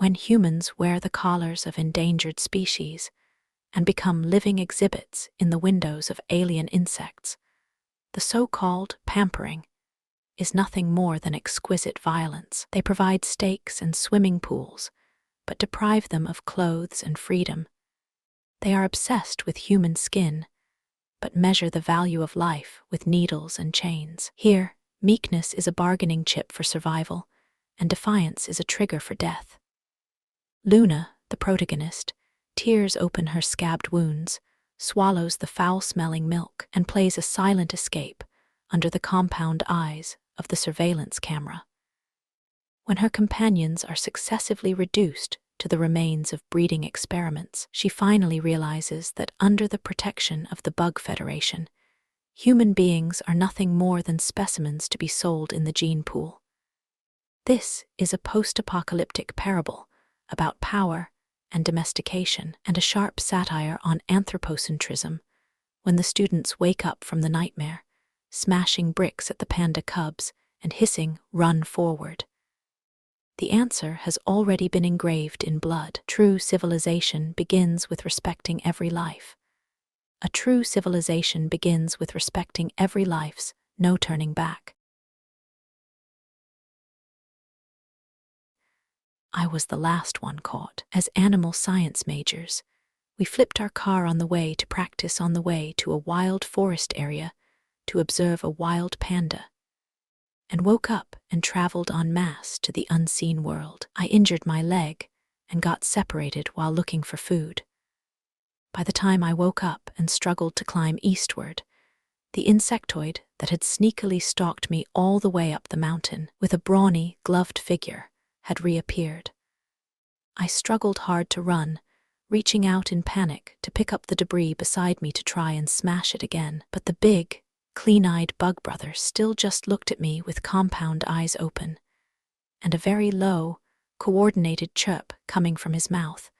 When humans wear the collars of endangered species and become living exhibits in the windows of alien insects, the so-called pampering is nothing more than exquisite violence. They provide steaks and swimming pools, but deprive them of clothes and freedom. They are obsessed with human skin, but measure the value of life with needles and chains. Here, meekness is a bargaining chip for survival, and defiance is a trigger for death. Luna, the protagonist, tears open her scabbed wounds, swallows the foul-smelling milk, and plays a silent escape under the compound eyes of the surveillance camera. When her companions are successively reduced to the remains of breeding experiments, she finally realizes that under the protection of the Bug Federation, human beings are nothing more than specimens to be sold in the gene pool. This is a post-apocalyptic parable about power and domestication, and a sharp satire on anthropocentrism when the students wake up from the nightmare, smashing bricks at the panda cubs and hissing, "Run forward." The answer has already been engraved in blood. True civilization begins with respecting every life. A true civilization begins with respecting every life's no turning back. I was the last one caught. As animal science majors, we flipped our car on the way to practice on the way to a wild forest area to observe a wild panda, and woke up and traveled en masse to the unseen world. I injured my leg and got separated while looking for food. By the time I woke up and struggled to climb eastward, the insectoid that had sneakily stalked me all the way up the mountain with a brawny, gloved figure had reappeared. I struggled hard to run, reaching out in panic to pick up the debris beside me to try and smash it again. But the big, clean-eyed bug brother still just looked at me with compound eyes open, and a very low, coordinated chirp coming from his mouth,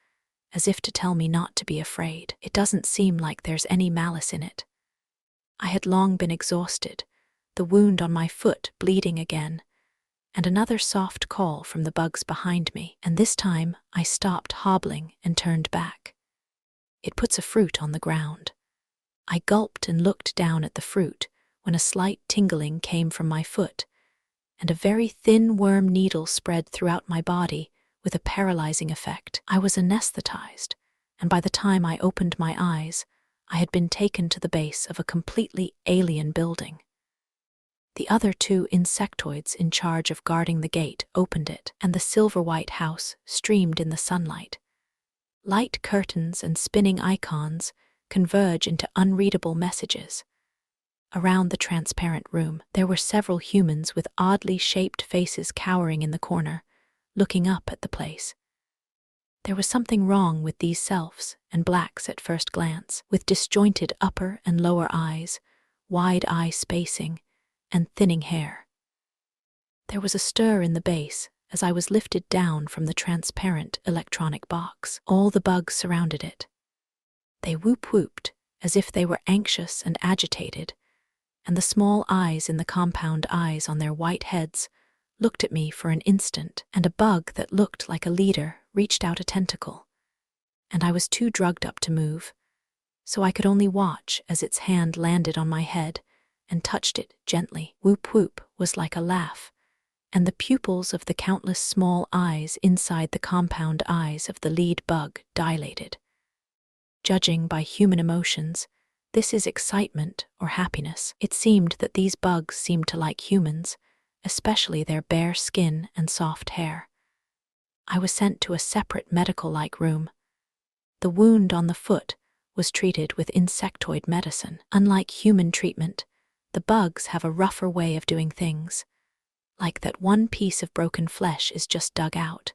as if to tell me not to be afraid. It doesn't seem like there's any malice in it. I had long been exhausted, the wound on my foot bleeding again, and another soft call from the bugs behind me, and this time I stopped hobbling and turned back. It puts a fruit on the ground. I gulped and looked down at the fruit when a slight tingling came from my foot, and a very thin worm needle spread throughout my body with a paralyzing effect. I was anesthetized, and by the time I opened my eyes, I had been taken to the base of a completely alien building. The other two insectoids in charge of guarding the gate opened it, and the silver-white house streamed in the sunlight. Light curtains and spinning icons converge into unreadable messages. Around the transparent room, there were several humans with oddly shaped faces cowering in the corner, looking up at the place. There was something wrong with these selves and blacks at first glance, with disjointed upper and lower eyes, wide eye spacing, and thinning hair. There was a stir in the base as I was lifted down from the transparent electronic box. All the bugs surrounded it. They whoop-whooped as if they were anxious and agitated, and the small eyes in the compound eyes on their white heads looked at me for an instant, and a bug that looked like a leader reached out a tentacle, and I was too drugged up to move, so I could only watch as its hand landed on my head and touched it gently. Whoop-whoop was like a laugh, and the pupils of the countless small eyes inside the compound eyes of the lead bug dilated. Judging by human emotions, this is excitement or happiness. It seemed that these bugs seemed to like humans, especially their bare skin and soft hair. I was sent to a separate medical-like room. The wound on the foot was treated with insectoid medicine. Unlike human treatment, the bugs have a rougher way of doing things, like that one piece of broken flesh is just dug out.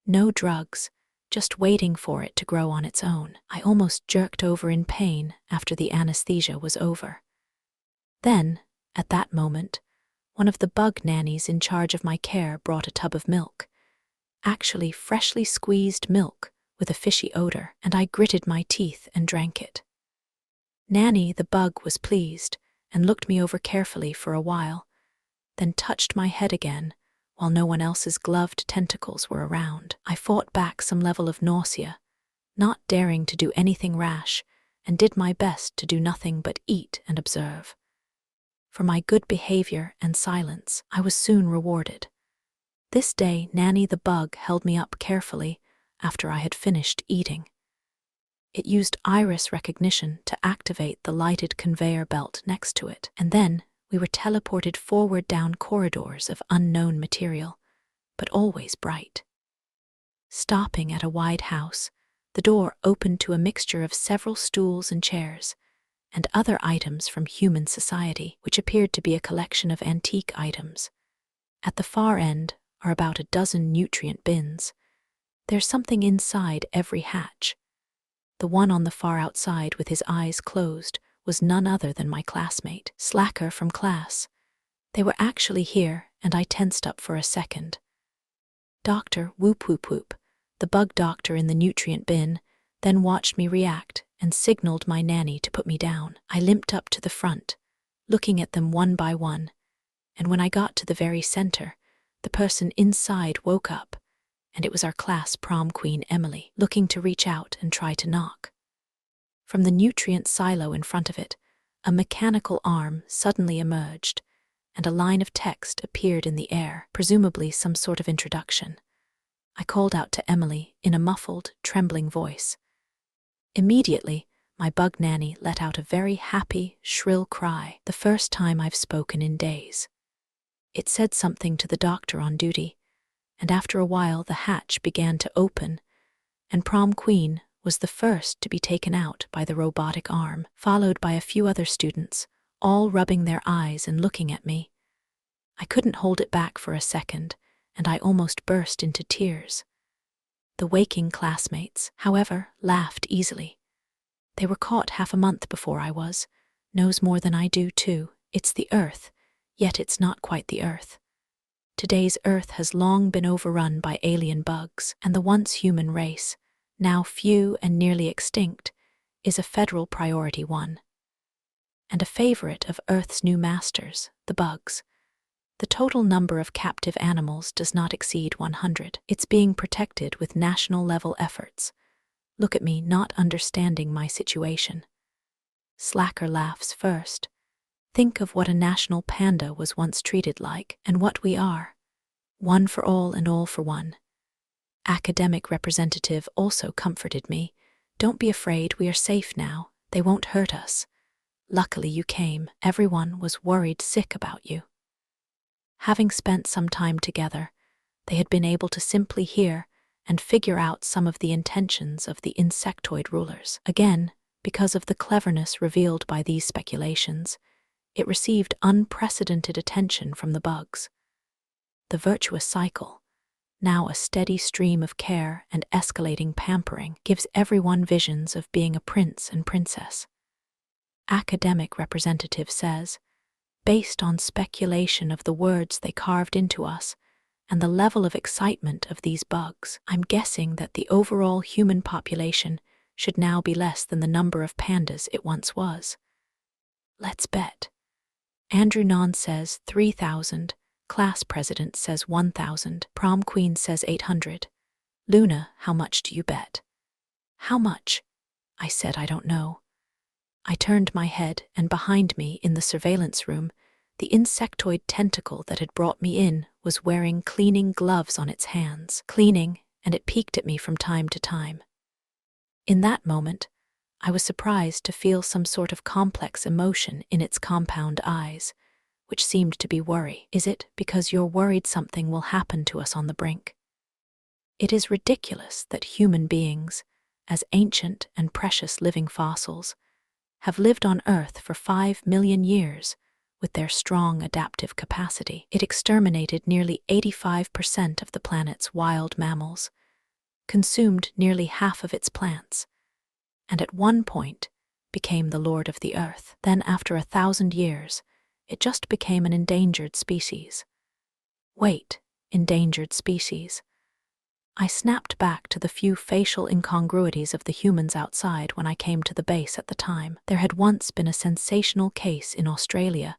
No drugs, just waiting for it to grow on its own. I almost jerked over in pain after the anesthesia was over. Then, at that moment, one of the bug nannies in charge of my care brought a tub of milk, actually freshly squeezed milk with a fishy odor, and I gritted my teeth and drank it. Nanny the bug was pleased and looked me over carefully for a while, then touched my head again while no one else's gloved tentacles were around. I fought back some level of nausea, not daring to do anything rash, and did my best to do nothing but eat and observe. For my good behavior and silence, I was soon rewarded. This day, Nanny the bug held me up carefully after I had finished eating. It used iris recognition to activate the lighted conveyor belt next to it, and then we were teleported forward down corridors of unknown material, but always bright. Stopping at a wide house, the door opened to a mixture of several stools and chairs, and other items from human society, which appeared to be a collection of antique items. At the far end are about a dozen nutrient bins. There's something inside every hatch. The one on the far outside with his eyes closed was none other than my classmate, Slacker from class. They were actually here, and I tensed up for a second. Dr. Whoop Whoop Whoop, the bug doctor in the nutrient bin, then watched me react and signaled my nanny to put me down. I limped up to the front, looking at them one by one, and when I got to the very center, the person inside woke up, and it was our class prom queen Emily, looking to reach out and try to knock. From the nutrient silo in front of it, a mechanical arm suddenly emerged, and a line of text appeared in the air, presumably some sort of introduction. I called out to Emily in a muffled, trembling voice. Immediately, my bug nanny let out a very happy, shrill cry, the first time I've spoken in days. It said something to the doctor on duty, and after a while the hatch began to open, and prom queen was the first to be taken out by the robotic arm, followed by a few other students, all rubbing their eyes and looking at me. I couldn't hold it back for a second, and I almost burst into tears. The waking classmates, however, laughed easily. They were caught half a month before I was, knows more than I do too. It's the Earth, yet it's not quite the Earth. Today's Earth has long been overrun by alien bugs, and the once human race, now few and nearly extinct, is a federal priority one. And a favorite of Earth's new masters, the bugs. The total number of captive animals does not exceed 100. It's being protected with national-level efforts. Look at me not understanding my situation. Slacker laughs first. Think of what a national panda was once treated like, and what we are. One for all and all for one. Academic representative also comforted me. Don't be afraid, we are safe now. They won't hurt us. Luckily you came. Everyone was worried sick about you. Having spent some time together, they had been able to simply hear and figure out some of the intentions of the insectoid rulers. Again, because of the cleverness revealed by these speculations, it received unprecedented attention from the bugs. The virtuous cycle, now a steady stream of care and escalating pampering, gives everyone visions of being a prince and princess. Academic representative says, based on speculation of the words they carved into us and the level of excitement of these bugs, I'm guessing that the overall human population should now be less than the number of pandas it once was. Let's bet. Andrew Non says 3,000, class president says 1,000, prom queen says 800. Luna, how much do you bet? How much? I said I don't know. I turned my head, and behind me, in the surveillance room, the insectoid tentacle that had brought me in was wearing cleaning gloves on its hands, cleaning, and it peeked at me from time to time. In that moment, I was surprised to feel some sort of complex emotion in its compound eyes, which seemed to be worry. Is it because you're worried something will happen to us on the brink? It is ridiculous that human beings, as ancient and precious living fossils, have lived on Earth for 5 million years with their strong adaptive capacity. It exterminated nearly 85% of the planet's wild mammals, consumed nearly half of its plants, and at one point became the lord of the Earth. Then, after 1,000 years, it just became an endangered species. Wait, endangered species. I snapped back to the few facial incongruities of the humans outside when I came to the base at the time. There had once been a sensational case in Australia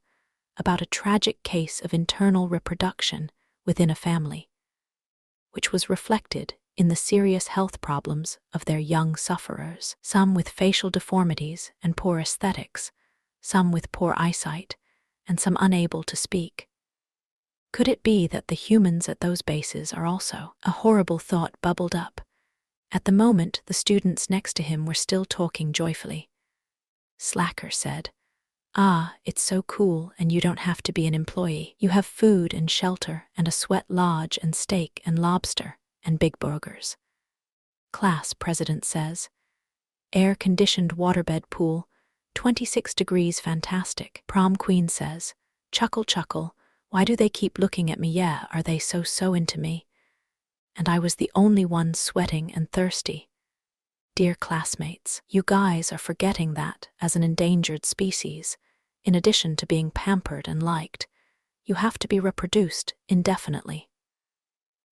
about a tragic case of internal reproduction within a family, which was reflected in the serious health problems of their young sufferers, some with facial deformities and poor aesthetics, some with poor eyesight, and some unable to speak. Could it be that the humans at those bases are also? A horrible thought bubbled up. At the moment, the students next to him were still talking joyfully. Slacker said, "Ah, it's so cool, and you don't have to be an employee. You have food and shelter and a sweat lodge and steak and lobster and big burgers." Class president says, "Air-conditioned waterbed pool, 26 degrees fantastic." Prom queen says, "Chuckle, chuckle. Why do they keep looking at me? Yeah, are they so into me?" And I was the only one sweating and thirsty. Dear classmates, you guys are forgetting that, as an endangered species, in addition to being pampered and liked, you have to be reproduced indefinitely.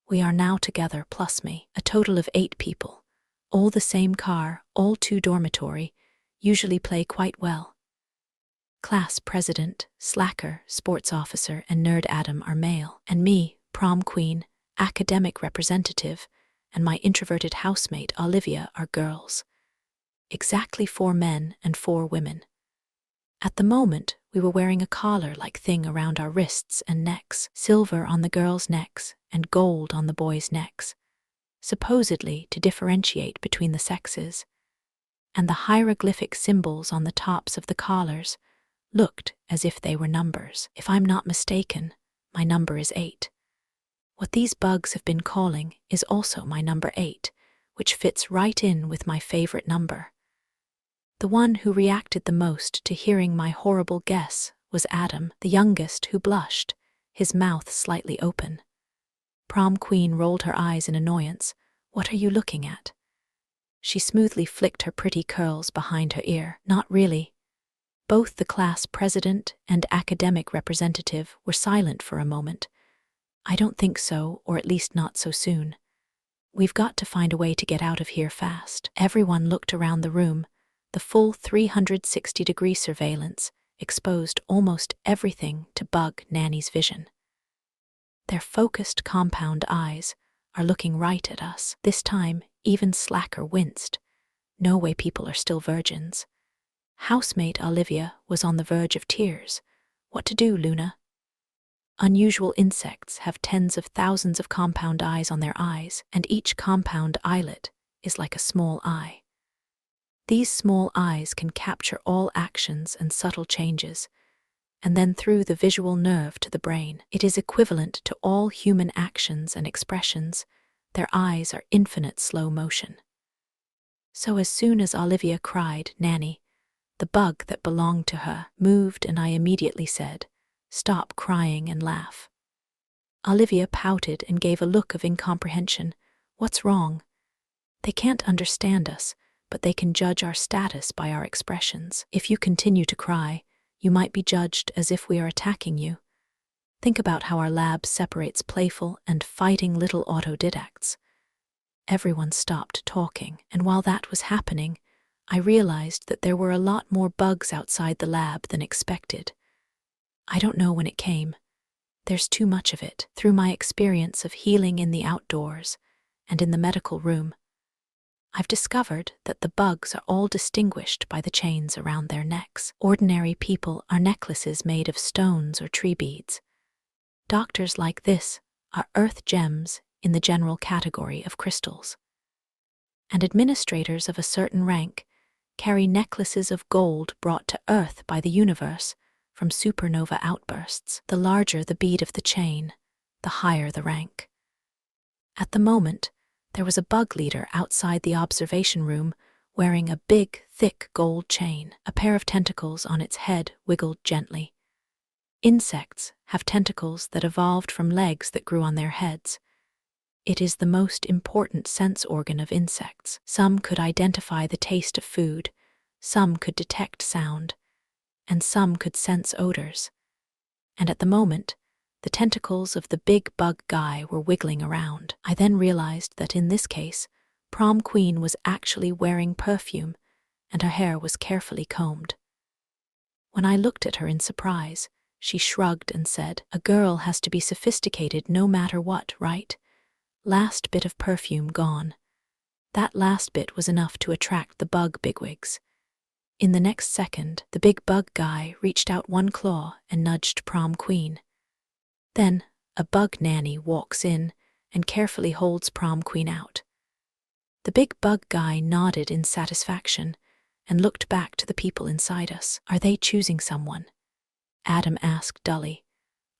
We are now together plus me, a total of 8 people, all the same car, all 2 dormitory, usually play quite well. Class president, slacker, sports officer, and nerd Adam are male, and me, prom queen, academic representative, and my introverted housemate Olivia are girls. Exactly 4 men and 4 women. At the moment, we were wearing a collar-like thing around our wrists and necks, silver on the girls' necks and gold on the boys' necks, supposedly to differentiate between the sexes. And the hieroglyphic symbols on the tops of the collars looked as if they were numbers. If I'm not mistaken, my number is 8. What these bugs have been calling is also my number 8, which fits right in with my favorite number. The one who reacted the most to hearing my horrible guess was Adam, the youngest, who blushed, his mouth slightly open. Prom queen rolled her eyes in annoyance. "What are you looking at?" She smoothly flicked her pretty curls behind her ear. "Not really." Both the class president and academic representative were silent for a moment. "I don't think so, or at least not so soon. We've got to find a way to get out of here fast." Everyone looked around the room. The full 360-degree surveillance exposed almost everything to bug Nanny's vision. Their focused compound eyes are looking right at us. This time, even Slacker winced. No way, people are still virgins. Housemate Olivia was on the verge of tears. "What to do, Luna?" Unusual insects have tens of thousands of compound eyes on their eyes, and each compound eyelet is like a small eye. These small eyes can capture all actions and subtle changes, and then through the visual nerve to the brain. It is equivalent to all human actions and expressions. Their eyes are infinite slow motion. So as soon as Olivia cried, "Nanny," the bug that belonged to her moved, and I immediately said, "Stop crying and laugh." Olivia pouted and gave a look of incomprehension. "What's wrong?" They can't understand us, but they can judge our status by our expressions. If you continue to cry, you might be judged as if we are attacking you. Think about how our lab separates playful and fighting little autodidacts. Everyone stopped talking, and while that was happening, I realized that there were a lot more bugs outside the lab than expected. I don't know when it came. There's too much of it. Through my experience of healing in the outdoors and in the medical room, I've discovered that the bugs are all distinguished by the chains around their necks. Ordinary people are necklaces made of stones or tree beads. Doctors like this are earth gems in the general category of crystals. And administrators of a certain rank carry necklaces of gold brought to earth by the universe from supernova outbursts. The larger the bead of the chain, the higher the rank. At the moment, there was a bug leader outside the observation room wearing a big, thick gold chain. A pair of tentacles on its head wiggled gently. Insects have tentacles that evolved from legs that grew on their heads. It is the most important sense organ of insects. Some could identify the taste of food, some could detect sound, and some could sense odors. And at the moment, the tentacles of the big bug guy were wiggling around. I then realized that in this case, Prom Queen was actually wearing perfume, and her hair was carefully combed. When I looked at her in surprise, She shrugged and said, "A girl has to be sophisticated no matter what, right? Last bit of perfume gone." That last bit was enough to attract the bug bigwigs. In the next second, the big bug guy reached out one claw and nudged prom queen. Then, a bug nanny walks in and carefully holds prom queen out. The big bug guy nodded in satisfaction and looked back to the people inside us. "Are they choosing someone?" Adam asked dully.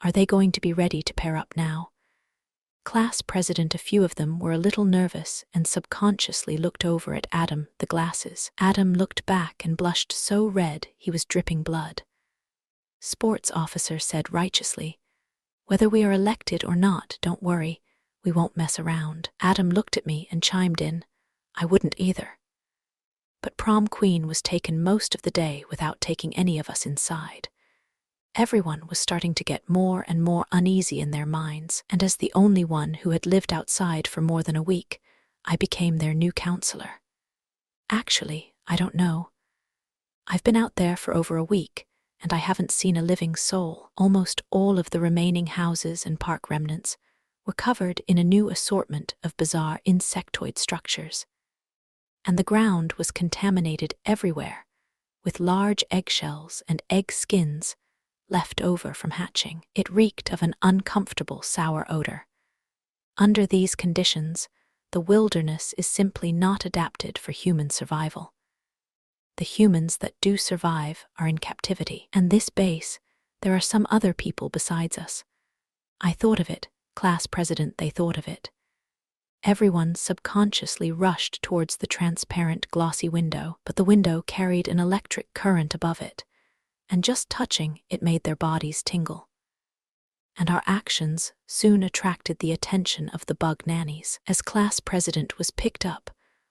"Are they going to be ready to pair up now?" Class president, a few of them were a little nervous and subconsciously looked over at Adam, the glasses. Adam looked back and blushed so red he was dripping blood. Sports officer said righteously, "Whether we are elected or not, don't worry, we won't mess around." Adam looked at me and chimed in, "I wouldn't either." But prom queen was taken most of the day without taking any of us inside. Everyone was starting to get more and more uneasy in their minds, and as the only one who had lived outside for more than a week, I became their new counselor. Actually, I don't know. I've been out there for over a week, and I haven't seen a living soul. Almost all of the remaining houses and park remnants were covered in a new assortment of bizarre insectoid structures. And the ground was contaminated everywhere, with large eggshells and egg skins left over from hatching. It reeked of an uncomfortable sour odor. Under these conditions, the wilderness is simply not adapted for human survival. The humans that do survive are in captivity, and this base, there are some other people besides us. I thought of it, class president, they thought of it. Everyone subconsciously rushed towards the transparent glossy window, but the window carried an electric current above it, and just touching it made their bodies tingle. And our actions soon attracted the attention of the bug nannies. As class president was picked up,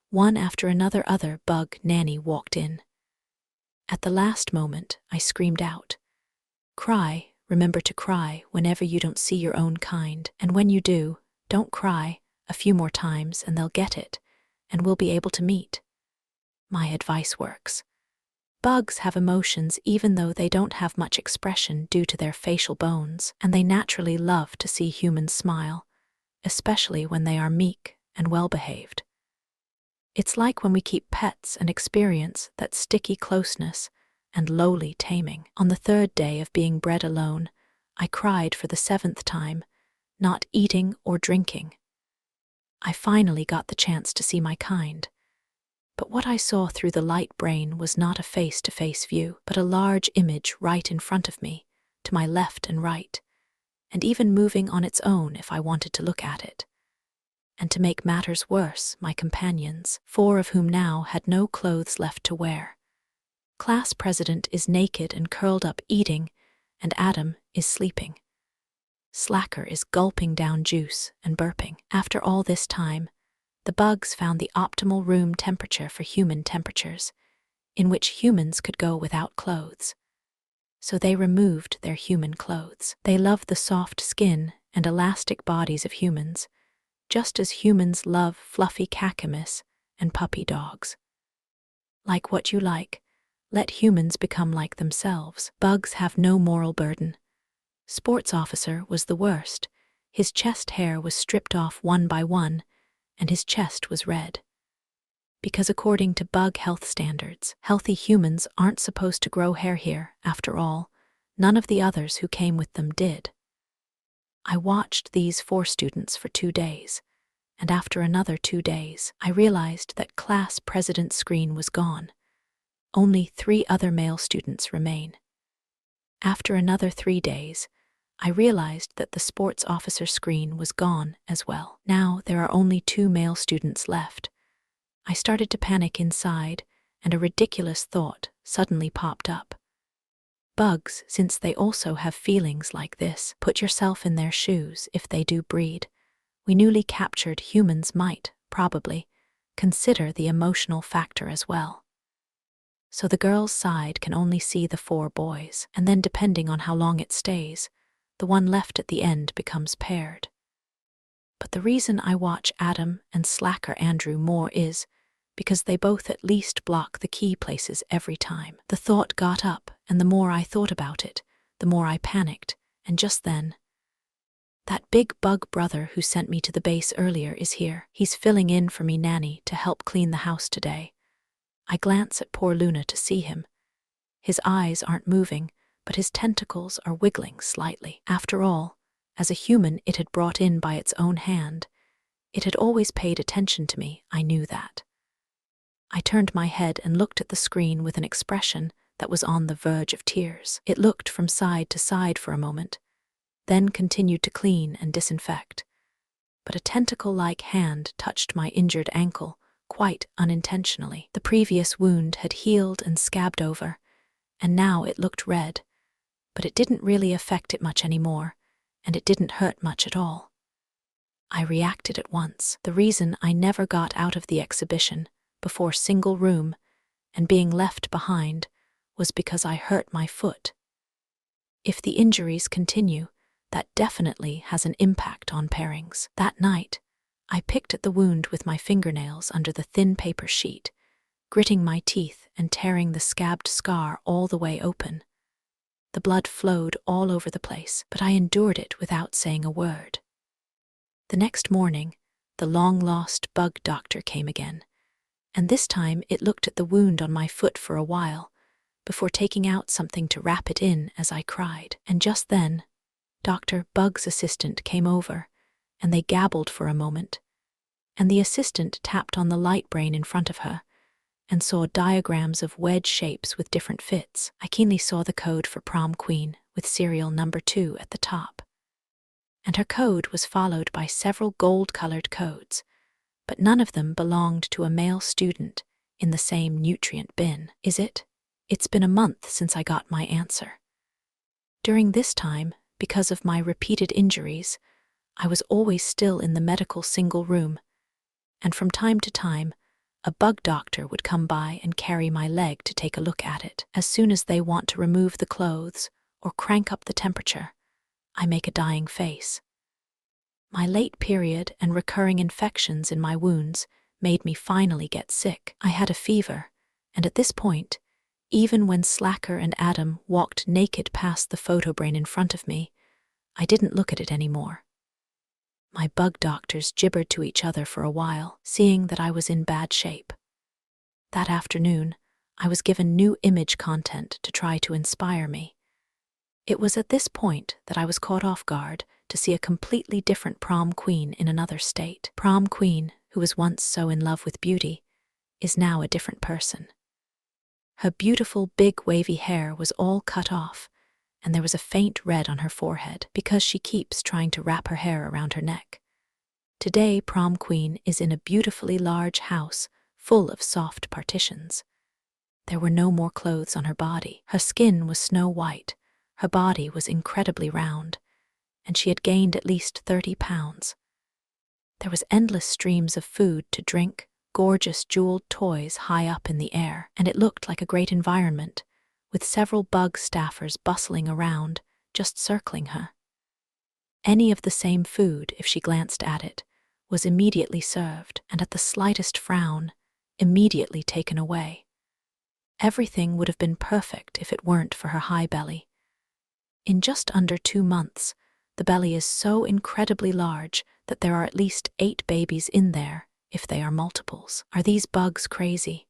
one after another other bug nanny walked in. At the last moment, I screamed out, "Cry, remember to cry whenever you don't see your own kind, and when you do, don't cry a few more times and they'll get it, and we'll be able to meet." My advice works. Bugs have emotions even though they don't have much expression due to their facial bones, and they naturally love to see humans smile, especially when they are meek and well-behaved. It's like when we keep pets and experience that sticky closeness and lowly taming. On the third day of being bred alone, I cried for the 7th time, not eating or drinking. I finally got the chance to see my kind. But what I saw through the light brain was not a face-to-face view, but a large image right in front of me, to my left and right, and even moving on its own if I wanted to look at it. And to make matters worse, my companions, 4 of whom now had no clothes left to wear. Class president is naked and curled up eating, and Adam is sleeping. Slacker is gulping down juice and burping. After all this time, the bugs found the optimal room temperature for human temperatures, in which humans could go without clothes. So they removed their human clothes. They love the soft skin and elastic bodies of humans, just as humans love fluffy cacamis and puppy dogs. Like what you like, let humans become like themselves. Bugs have no moral burden. Sports officer was the worst. His chest hair was stripped off one by one, and his chest was red. Because according to bug health standards, healthy humans aren't supposed to grow hair here, after all. None of the others who came with them did. I watched these 4 students for 2 days, and after another 2 days, I realized that class president's screen was gone. Only 3 other male students remain. After another 3 days, I realized that the sports officer screen was gone as well. Now there are only 2 male students left. I started to panic inside, and a ridiculous thought suddenly popped up. Bugs, since they also have feelings like this, put yourself in their shoes if they do breed. We newly captured humans might, probably, consider the emotional factor as well. So the girls' side can only see the 4 boys, and then depending on how long it stays, the one left at the end becomes paired. But the reason I watch Adam and Slacker Andrew more is because they both at least block the key places every time. The thought got up, and the more I thought about it, the more I panicked, and just then, that big bug brother who sent me to the base earlier is here. He's filling in for me nanny to help clean the house today. I glance at poor Luna to see him. His eyes aren't moving, but his tentacles are wiggling slightly. After all, as a human it had brought in by its own hand, it had always paid attention to me, I knew that. I turned my head and looked at the screen with an expression that was on the verge of tears. It looked from side to side for a moment, then continued to clean and disinfect. But a tentacle-like hand touched my injured ankle, quite unintentionally. The previous wound had healed and scabbed over, and now it looked red, but it didn't really affect it much anymore, and it didn't hurt much at all. I reacted at once. The reason I never got out of the exhibition before single room and being left behind was because I hurt my foot. If the injuries continue, that definitely has an impact on pairings. That night, I picked at the wound with my fingernails under the thin paper sheet, gritting my teeth and tearing the scabbed scar all the way open. The blood flowed all over the place, but I endured it without saying a word. The next morning, the long-lost bug doctor came again, and this time it looked at the wound on my foot for a while, before taking out something to wrap it in as I cried. And just then, Dr. Bug's assistant came over, and they gabbled for a moment, and the assistant tapped on the light brain in front of her, and saw diagrams of wedge shapes with different fits. I keenly saw the code for prom queen with serial number 2 at the top. And her code was followed by several gold-colored codes, but none of them belonged to a male student in the same nutrient bin. Is it? It's been a month since I got my answer. During this time, because of my repeated injuries, I was always still in the medical single room, and from time to time, a bug doctor would come by and carry my leg to take a look at it. As soon as they want to remove the clothes or crank up the temperature, I make a dying face. My late period and recurring infections in my wounds made me finally get sick. I had a fever, and at this point, even when Slacker and Adam walked naked past the photo brain in front of me, I didn't look at it anymore. My bug doctors gibbered to each other for a while, seeing that I was in bad shape. That afternoon, I was given new image content to try to inspire me. It was at this point that I was caught off guard to see a completely different prom queen in another state. Prom queen, who was once so in love with beauty, is now a different person. Her beautiful big wavy hair was all cut off, and there was a faint red on her forehead because she keeps trying to wrap her hair around her neck. Today, prom queen is in a beautifully large house full of soft partitions. There were no more clothes on her body. Her skin was snow white, her body was incredibly round, and she had gained at least 30 pounds. There was endless streams of food to drink, gorgeous jeweled toys high up in the air, and it looked like a great environment, with several bug staffers bustling around, just circling her. Any of the same food, if she glanced at it, was immediately served, and at the slightest frown, immediately taken away. Everything would have been perfect if it weren't for her high belly. In just under 2 months, the belly is so incredibly large that there are at least 8 babies in there, if they are multiples. Are these bugs crazy?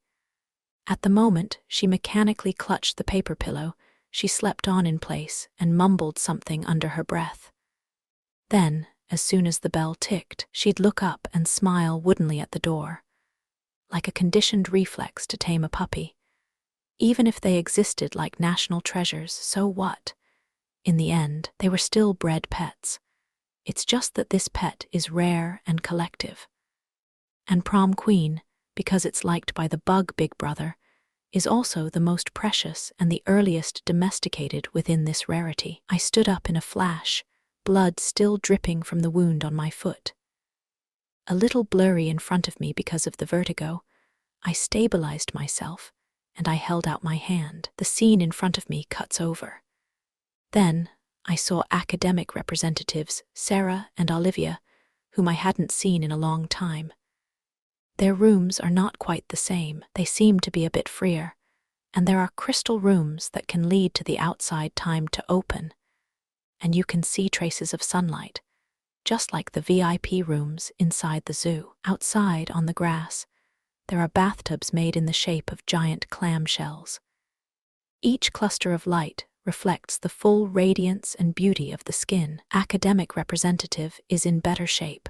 At the moment, she mechanically clutched the paper pillow she slept on in place and mumbled something under her breath. Then, as soon as the bell ticked, she'd look up and smile woodenly at the door, like a conditioned reflex to tame a puppy. Even if they existed like national treasures, so what? In the end, they were still bred pets. It's just that this pet is rare and collective. And prom queen, because it's liked by the bug big brother, is also the most precious and the earliest domesticated within this rarity. I stood up in a flash, blood still dripping from the wound on my foot. A little blurry in front of me because of the vertigo, I stabilized myself, and I held out my hand. The scene in front of me cuts over. Then, I saw academic representatives, Sarah and Olivia, whom I hadn't seen in a long time. Their rooms are not quite the same. They seem to be a bit freer, And there are crystal rooms that can lead to the outside time to open, and you can see traces of sunlight, just like the VIP rooms inside the zoo. Outside, on the grass, there are bathtubs made in the shape of giant clamshells. Each cluster of light reflects the full radiance and beauty of the skin. Academic representative is in better shape,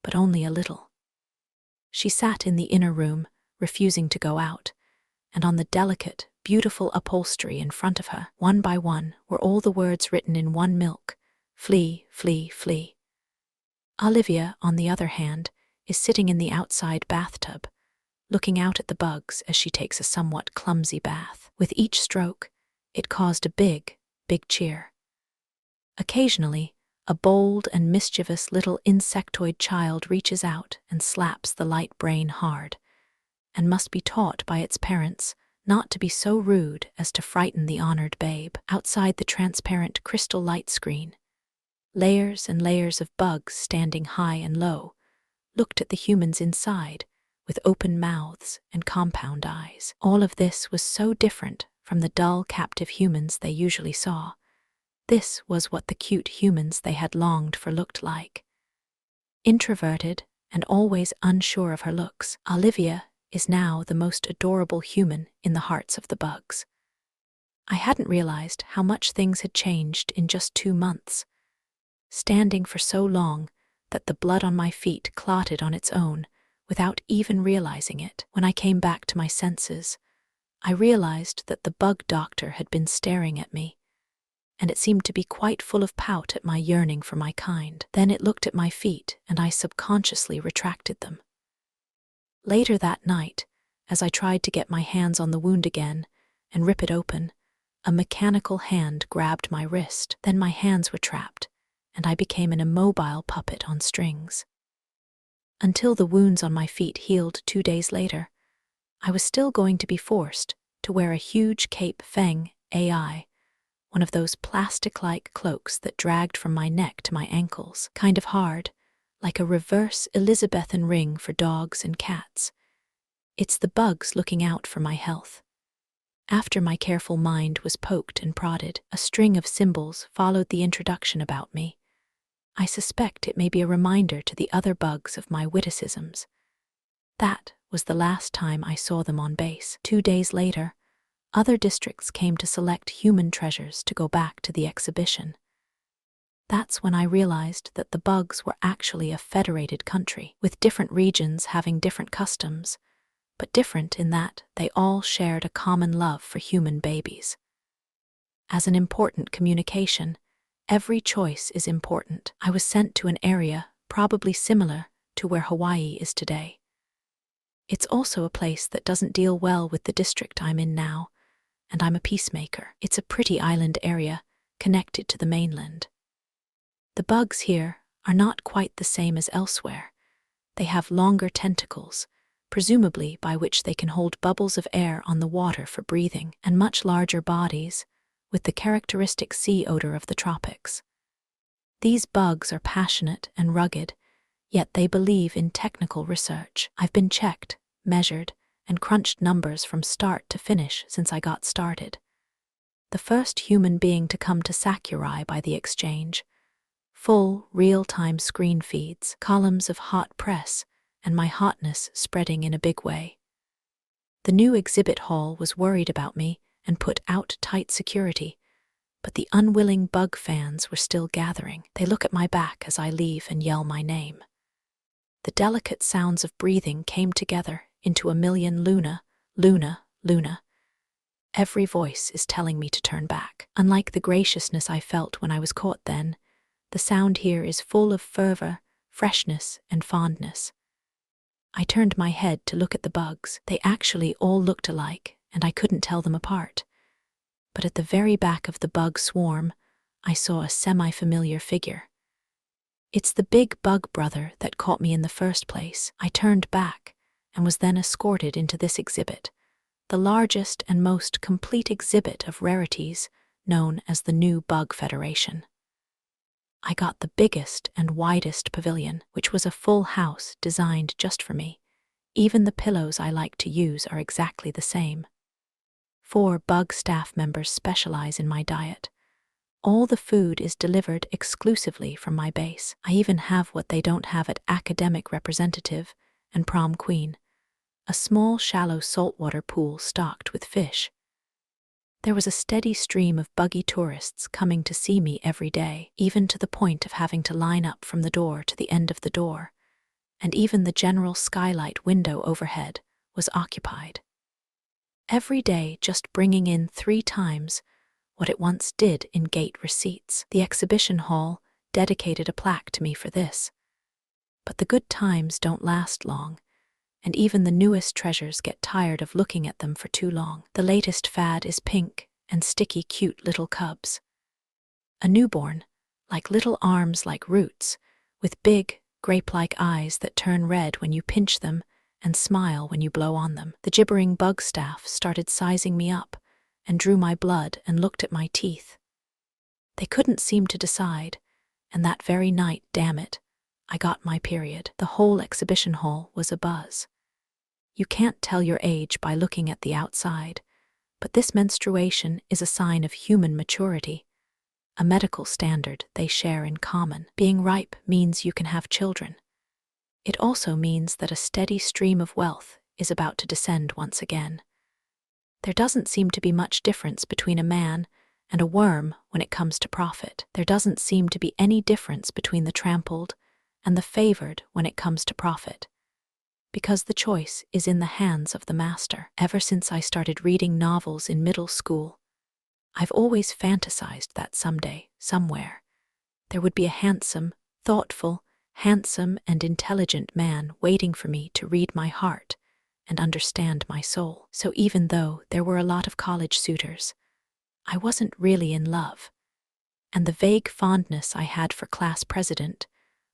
but only a little. She sat in the inner room, refusing to go out, and on the delicate, beautiful upholstery in front of her, one by one, were all the words written in one milk: flee, flee, flee. Olivia, on the other hand, is sitting in the outside bathtub, looking out at the bugs as she takes a somewhat clumsy bath. With each stroke, it caused a big, big cheer. Occasionally, a bold and mischievous little insectoid child reaches out and slaps the light brain hard, and must be taught by its parents not to be so rude as to frighten the honored babe. Outside the transparent crystal light screen, layers and layers of bugs standing high and low looked at the humans inside with open mouths and compound eyes. All of this was so different from the dull, captive humans they usually saw. This was what the cute humans they had longed for looked like. Introverted and always unsure of her looks, Olivia is now the most adorable human in the hearts of the bugs. I hadn't realized how much things had changed in just 2 months. Standing for so long that the blood on my feet clotted on its own without even realizing it. When I came back to my senses, I realized that the bug doctor had been staring at me, and it seemed to be quite full of pout at my yearning for my kind. Then it looked at my feet, and I subconsciously retracted them. Later that night, as I tried to get my hands on the wound again and rip it open, a mechanical hand grabbed my wrist. Then my hands were trapped, and I became an immobile puppet on strings. Until the wounds on my feet healed 2 days later, I was still going to be forced to wear a huge cape Feng AI, one of those plastic-like cloaks that dragged from my neck to my ankles, kind of hard, like a reverse Elizabethan ring for dogs and cats. It's the bugs looking out for my health. After my careful mind was poked and prodded, a string of symbols followed the introduction about me. I suspect it may be a reminder to the other bugs of my witticisms. That was the last time I saw them on base. 2 days later, other districts came to select human treasures to go back to the exhibition. That's when I realized that the bugs were actually a federated country, with different regions having different customs, but different in that they all shared a common love for human babies. As an important communication, every choice is important. I was sent to an area probably similar to where Hawaii is today. It's also a place that doesn't deal well with the district I'm in now, and I'm a peacemaker. It's a pretty island area connected to the mainland. The bugs here are not quite the same as elsewhere. They have longer tentacles, presumably by which they can hold bubbles of air on the water for breathing, and much larger bodies, with the characteristic sea odor of the tropics. These bugs are passionate and rugged, yet they believe in technical research. I've been checked, measured, and crunched numbers from start to finish since I got started. The first human being to come to Sakurai by the exchange. Full, real-time screen feeds, columns of hot press, and my hotness spreading in a big way. The new exhibit hall was worried about me and put out tight security, but the unwilling bug fans were still gathering. They look at my back as I leave and yell my name. The delicate sounds of breathing came together into a million Luna, Luna, Luna. Every voice is telling me to turn back. Unlike the graciousness I felt when I was caught then, the sound here is full of fervor, freshness, and fondness. I turned my head to look at the bugs. They actually all looked alike, and I couldn't tell them apart. But at the very back of the bug swarm, I saw a semi-familiar figure. It's the big bug brother that caught me in the first place. I turned back and was then escorted into this exhibit, the largest and most complete exhibit of rarities known as the New Bug Federation. I got the biggest and widest pavilion, which was a full house designed just for me. Even the pillows I like to use are exactly the same. 4 bug staff members specialize in my diet. All the food is delivered exclusively from my base. I even have what they don't have at Academic Representative and Prom Queen, a small, shallow saltwater pool stocked with fish. There was a steady stream of buggy tourists coming to see me every day, even to the point of having to line up from the door to the end of the door, and even the general skylight window overhead was occupied. Every day just bringing in 3 times what it once did in gate receipts. The exhibition hall dedicated a plaque to me for this. But the good times don't last long, and even the newest treasures get tired of looking at them for too long. The latest fad is pink and sticky cute little cubs. A newborn, like little arms like roots, with big, grape-like eyes that turn red when you pinch them and smile when you blow on them. The gibbering bug staff started sizing me up and drew my blood and looked at my teeth. They couldn't seem to decide, and that very night, damn it, I got my period. The whole exhibition hall was abuzz. You can't tell your age by looking at the outside, but this menstruation is a sign of human maturity, a medical standard they share in common. Being ripe means you can have children. It also means that a steady stream of wealth is about to descend once again. There doesn't seem to be much difference between a man and a worm when it comes to profit. There doesn't seem to be any difference between the trampled and the favored when it comes to profit, because the choice is in the hands of the master. Ever since I started reading novels in middle school, I've always fantasized that someday, somewhere, there would be a handsome, thoughtful, and intelligent man waiting for me to read my heart and understand my soul. So even though there were a lot of college suitors, I wasn't really in love, and the vague fondness I had for class president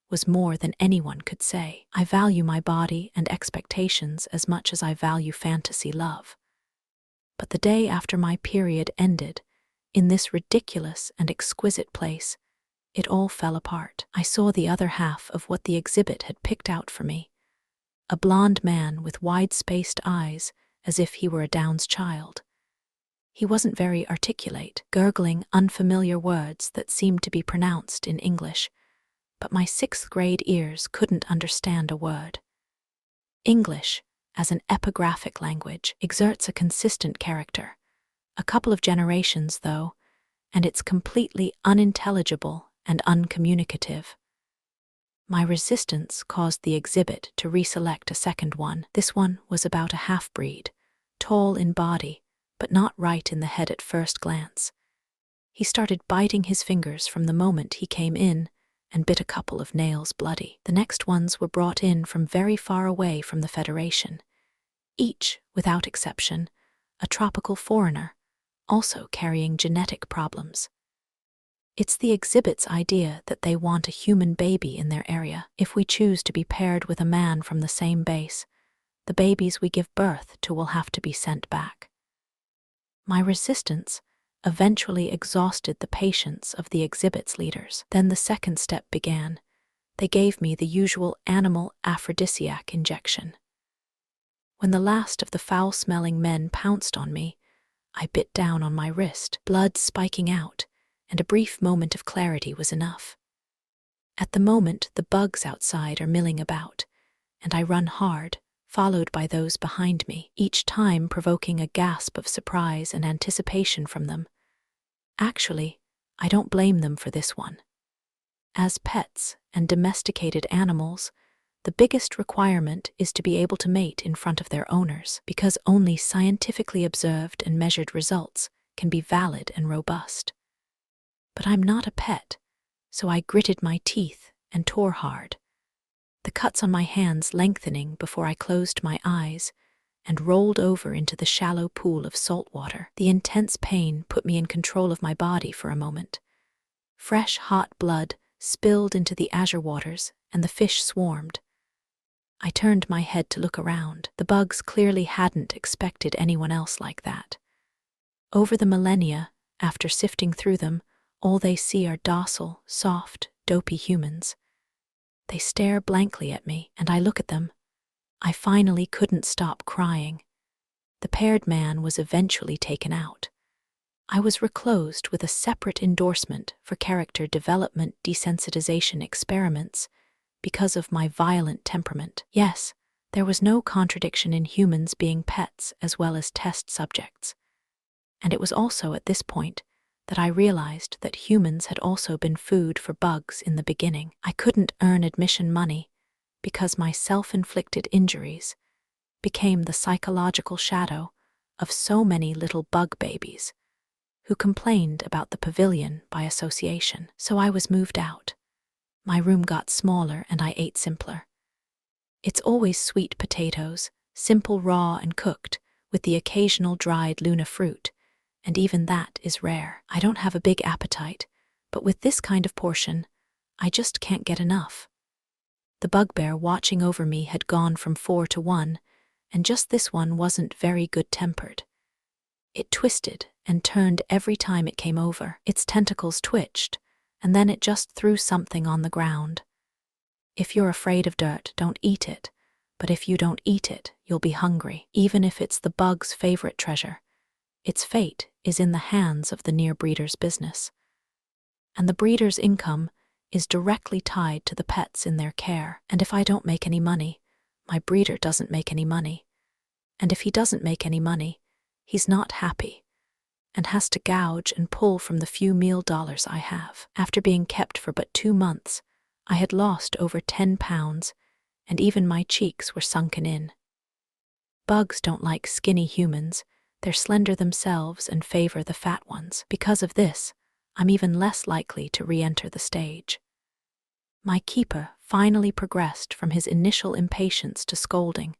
was more than anyone could say. I value my body and expectations as much as I value fantasy love. But the day after my period ended, in this ridiculous and exquisite place, it all fell apart. I saw the other half of what the exhibit had picked out for me. A blond man with wide-spaced eyes, as if he were a Down's child. He wasn't very articulate, gurgling unfamiliar words that seemed to be pronounced in English, but my 6th grade ears couldn't understand a word. English, as an epigraphic language, exerts a consistent character. A couple of generations, though, and it's completely unintelligible and uncommunicative. My resistance caused the exhibit to reselect a second one. This one was about a half-breed, tall in body, but not right in the head at first glance. He started biting his fingers from the moment he came in and bit a couple of nails bloody. The next ones were brought in from very far away from the Federation, each, without exception, a tropical foreigner, also carrying genetic problems. It's the exhibit's idea that they want a human baby in their area. If we choose to be paired with a man from the same base, the babies we give birth to will have to be sent back. My resistance eventually exhausted the patience of the exhibit's leaders. Then the second step began. They gave me the usual animal aphrodisiac injection. When the last of the foul-smelling men pounced on me, I bit down on my wrist, blood spiking out, and a brief moment of clarity was enough. At the moment, the bugs outside are milling about, and I run hard, followed by those behind me, each time provoking a gasp of surprise and anticipation from them. Actually, I don't blame them for this one. As pets and domesticated animals, the biggest requirement is to be able to mate in front of their owners, because only scientifically observed and measured results can be valid and robust. But I'm not a pet, so I gritted my teeth and tore hard, the cuts on my hands lengthening before I closed my eyes and rolled over into the shallow pool of salt water. The intense pain put me in control of my body for a moment. Fresh, hot blood spilled into the azure waters, and the fish swarmed. I turned my head to look around. The bugs clearly hadn't expected anyone else like that. Over the millennia, after sifting through them, all they see are docile, soft, dopey humans. They stare blankly at me, and I look at them. I finally couldn't stop crying. The paired man was eventually taken out. I was reclosed with a separate endorsement for character development desensitization experiments because of my violent temperament. Yes, there was no contradiction in humans being pets as well as test subjects. And it was also at this point that I realized that humans had also been food for bugs in the beginning. I couldn't earn admission money because my self-inflicted injuries became the psychological shadow of so many little bug babies who complained about the pavilion by association. So I was moved out. My room got smaller and I ate simpler. It's always sweet potatoes, simple raw and cooked, with the occasional dried Luna fruit, and even that is rare. I don't have a big appetite, but with this kind of portion, I just can't get enough. The bugbear watching over me had gone from 4 to 1, and just this one wasn't very good-tempered. It twisted and turned every time it came over. Its tentacles twitched, and then it just threw something on the ground. If you're afraid of dirt, don't eat it, but if you don't eat it, you'll be hungry. Even if it's the bug's favorite treasure, its fate is in the hands of the near breeder's business. And the breeder's income is directly tied to the pets in their care. And if I don't make any money, my breeder doesn't make any money. And if he doesn't make any money, he's not happy and has to gouge and pull from the few meal dollars I have. After being kept for but 2 months, I had lost over 10 pounds, and even my cheeks were sunken in. Bugs don't like skinny humans. They're slender themselves and favor the fat ones. Because of this, I'm even less likely to re-enter the stage. My keeper finally progressed from his initial impatience to scolding,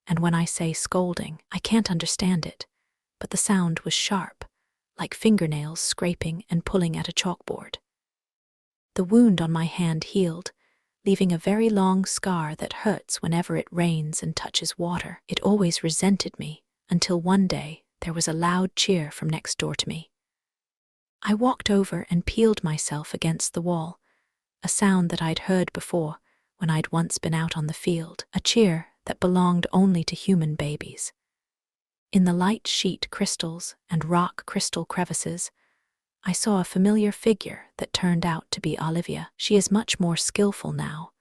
and when I say scolding, I can't understand it, but the sound was sharp, like fingernails scraping and pulling at a chalkboard. The wound on my hand healed, leaving a very long scar that hurts whenever it rains and touches water. It always resented me, until one day there was a loud cheer from next door to me. I walked over and peeled myself against the wall, a sound that I'd heard before when I'd once been out on the field, a cheer that belonged only to human babies. In the light sheet crystals and rock crystal crevices, I saw a familiar figure that turned out to be Olivia. She is much more skillful now,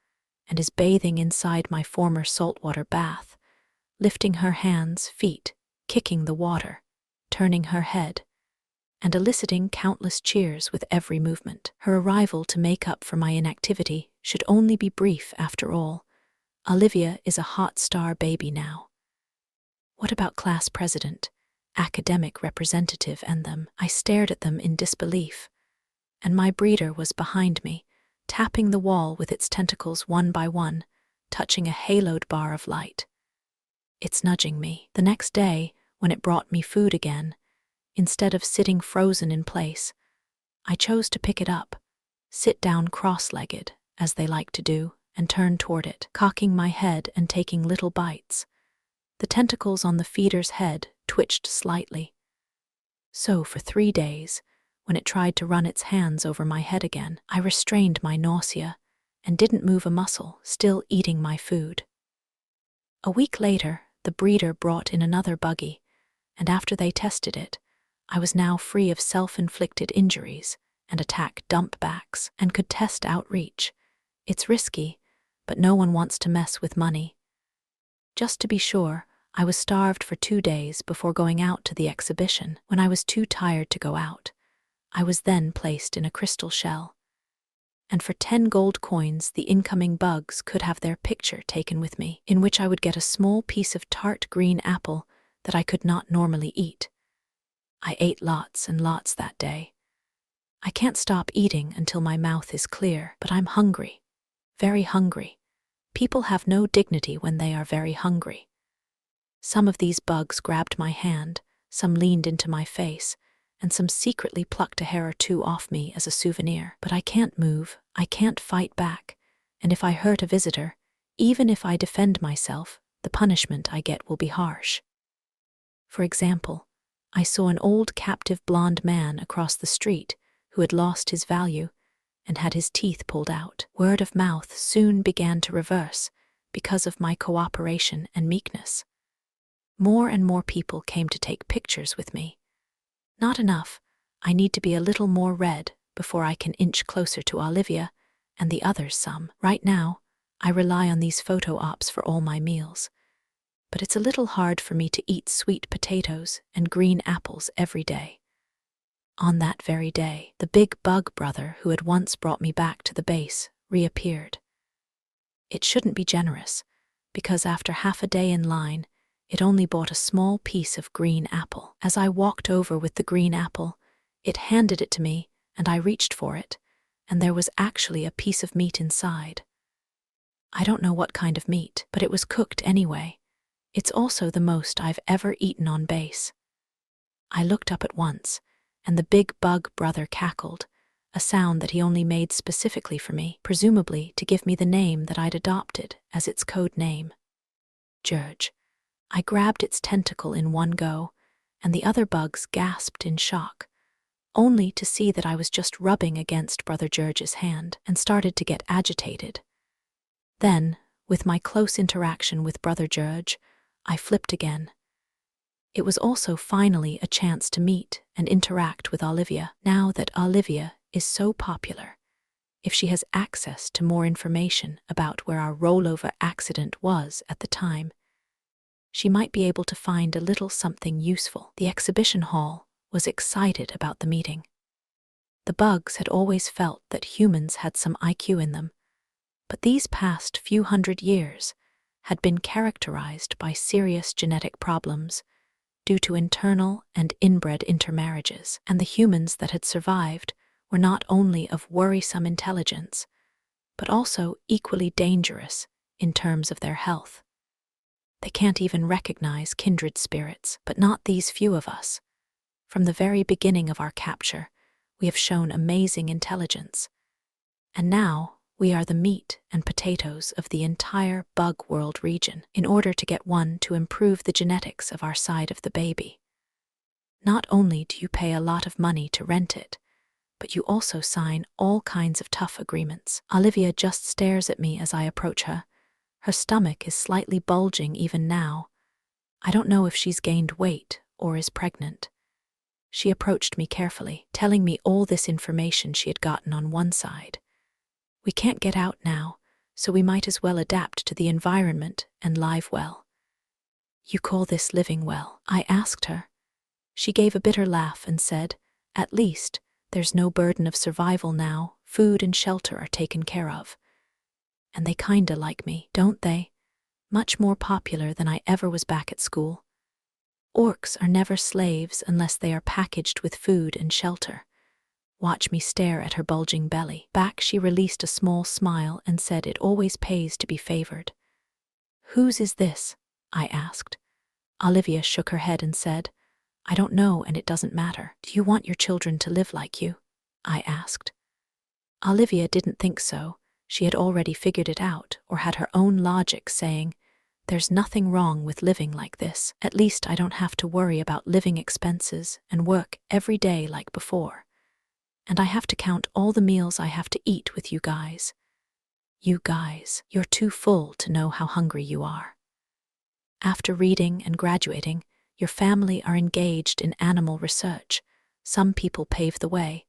and is bathing inside my former saltwater bath, lifting her hands, feet, kicking the water, turning her head, and eliciting countless cheers with every movement. Her arrival to make up for my inactivity should only be brief after all. Olivia is a hot star baby now. What about class president, academic representative and them? I stared at them in disbelief, and my breeder was behind me, tapping the wall with its tentacles one by one, touching a haloed bar of light. It's nudging me. The next day, when it brought me food again, instead of sitting frozen in place, I chose to pick it up, sit down cross-legged, as they like to do, and turn toward it, cocking my head and taking little bites. The tentacles on the feeder's head twitched slightly. So for 3 days, when it tried to run its hands over my head again, I restrained my nausea and didn't move a muscle, still eating my food. A week later, the breeder brought in another buggy, and after they tested it, I was now free of self-inflicted injuries and attack dumpbacks and could test outreach. It's risky, but no one wants to mess with money. Just to be sure, I was starved for 2 days before going out to the exhibition. When I was too tired to go out, I was then placed in a crystal shell. And for 10 gold coins, the incoming bugs could have their picture taken with me, in which I would get a small piece of tart green apple that I could not normally eat. I ate lots and lots that day. I can't stop eating until my mouth is clear, but I'm hungry, very hungry. People have no dignity when they are very hungry. Some of these bugs grabbed my hand, some leaned into my face, and some secretly plucked a hair or 2 off me as a souvenir. But I can't move, I can't fight back, and if I hurt a visitor, even if I defend myself, the punishment I get will be harsh. For example, I saw an old captive blonde man across the street who had lost his value and had his teeth pulled out. Word of mouth soon began to reverse because of my cooperation and meekness. More and more people came to take pictures with me. Not enough. I need to be a little more red before I can inch closer to Olivia and the others some. Right now, I rely on these photo ops for all my meals. But it's a little hard for me to eat sweet potatoes and green apples every day. On that very day, the big bug brother who had once brought me back to the base reappeared. It shouldn't be generous, because after half a day in line, it only bought a small piece of green apple. As I walked over with the green apple, it handed it to me, and I reached for it, and there was actually a piece of meat inside. I don't know what kind of meat, but it was cooked anyway. It's also the most I've ever eaten on base. I looked up at once, and the big bug brother cackled, a sound that he only made specifically for me, presumably to give me the name that I'd adopted as its code name. George. I grabbed its tentacle in one go, and the other bugs gasped in shock, only to see that I was just rubbing against Brother George's hand and started to get agitated. Then, with my close interaction with Brother George, I flipped again. It was also finally a chance to meet and interact with Olivia, now that Olivia is so popular. If she has access to more information about where our rollover accident was at the time, she might be able to find a little something useful. The exhibition hall was excited about the meeting. The bugs had always felt that humans had some IQ in them, but these past few hundred years had been characterized by serious genetic problems due to internal and inbred intermarriages, and the humans that had survived were not only of worrisome intelligence, but also equally dangerous in terms of their health. They can't even recognize kindred spirits, but not these few of us. From the very beginning of our capture, we have shown amazing intelligence. And now we are the meat and potatoes of the entire bug world region in order to get one to improve the genetics of our side of the baby. Not only do you pay a lot of money to rent it, but you also sign all kinds of tough agreements. Olivia just stares at me as I approach her. Her stomach is slightly bulging even now. I don't know if she's gained weight or is pregnant. She approached me carefully, telling me all this information she had gotten on one side. We can't get out now, so we might as well adapt to the environment and live well. You call this living well? I asked her. She gave a bitter laugh and said, at least, there's no burden of survival now. Food and shelter are taken care of. And they kinda like me, don't they? Much more popular than I ever was back at school. Orcs are never slaves unless they are packaged with food and shelter. Watch me stare at her bulging belly. Back she released a small smile and said it always pays to be favored. Whose is this? I asked. Olivia shook her head and said, I don't know and it doesn't matter. Do you want your children to live like you? I asked. Olivia didn't think so. She had already figured it out or had her own logic saying, there's nothing wrong with living like this. At least I don't have to worry about living expenses and work every day like before. And I have to count all the meals I have to eat with you guys. You guys, you're too full to know how hungry you are. After reading and graduating, your family are engaged in animal research. Some people pave the way.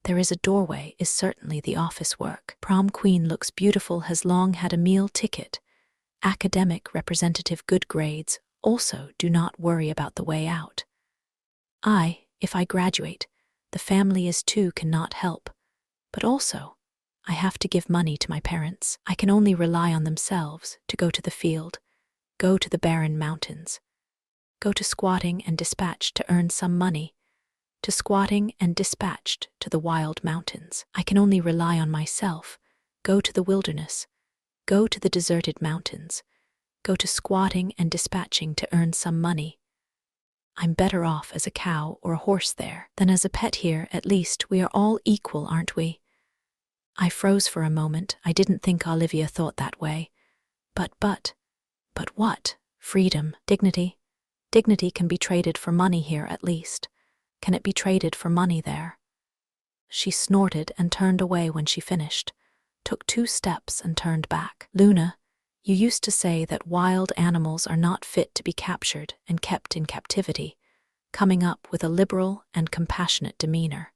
There is a doorway is certainly the office work. Prom queen looks beautiful, has long had a meal ticket. Academic representative good grades, also do not worry about the way out. If I graduate, the family is too cannot help. But also, I have to give money to my parents. I can only rely on themselves to go to the field, go to the barren mountains, go to squatting and dispatched to earn some money, to squatting and dispatched to the wild mountains. I can only rely on myself, go to the wilderness, go to the deserted mountains, go to squatting and dispatching to earn some money. I'm better off as a cow or a horse there than as a pet here. At least we are all equal, aren't we? I froze for a moment. I didn't think Olivia thought that way. But what? Freedom, dignity. Dignity can be traded for money here at least. Can it be traded for money there? She snorted and turned away when she finished, took 2 steps and turned back. Luna, You used to say that wild animals are not fit to be captured and kept in captivity, coming up with a liberal and compassionate demeanor.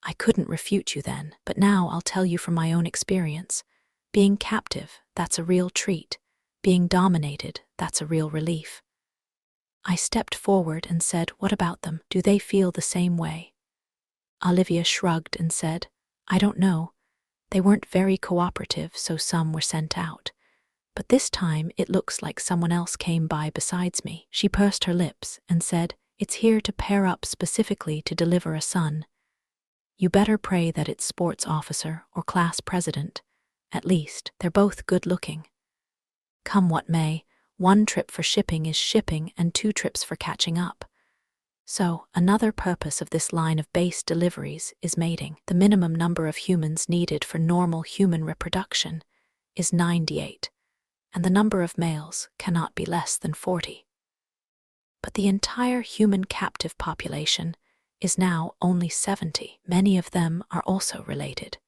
I couldn't refute you then, but now I'll tell you from my own experience. Being captive, that's a real treat. Being dominated, that's a real relief. I stepped forward and said, "What about them? Do they feel the same way?" Olivia shrugged and said, "I don't know. They weren't very cooperative, so some were sent out. But this time it looks like someone else came by besides me." She pursed her lips and said, "It's here to pair up specifically to deliver a son. You better pray that it's sports officer or class president. At least, they're both good-looking. Come what may, 1 trip for shipping is shipping and 2 trips for catching up. So, another purpose of this line of base deliveries is mating. The minimum number of humans needed for normal human reproduction is 98, and the number of males cannot be less than 40. But the entire human captive population is now only 70. Many of them are also related,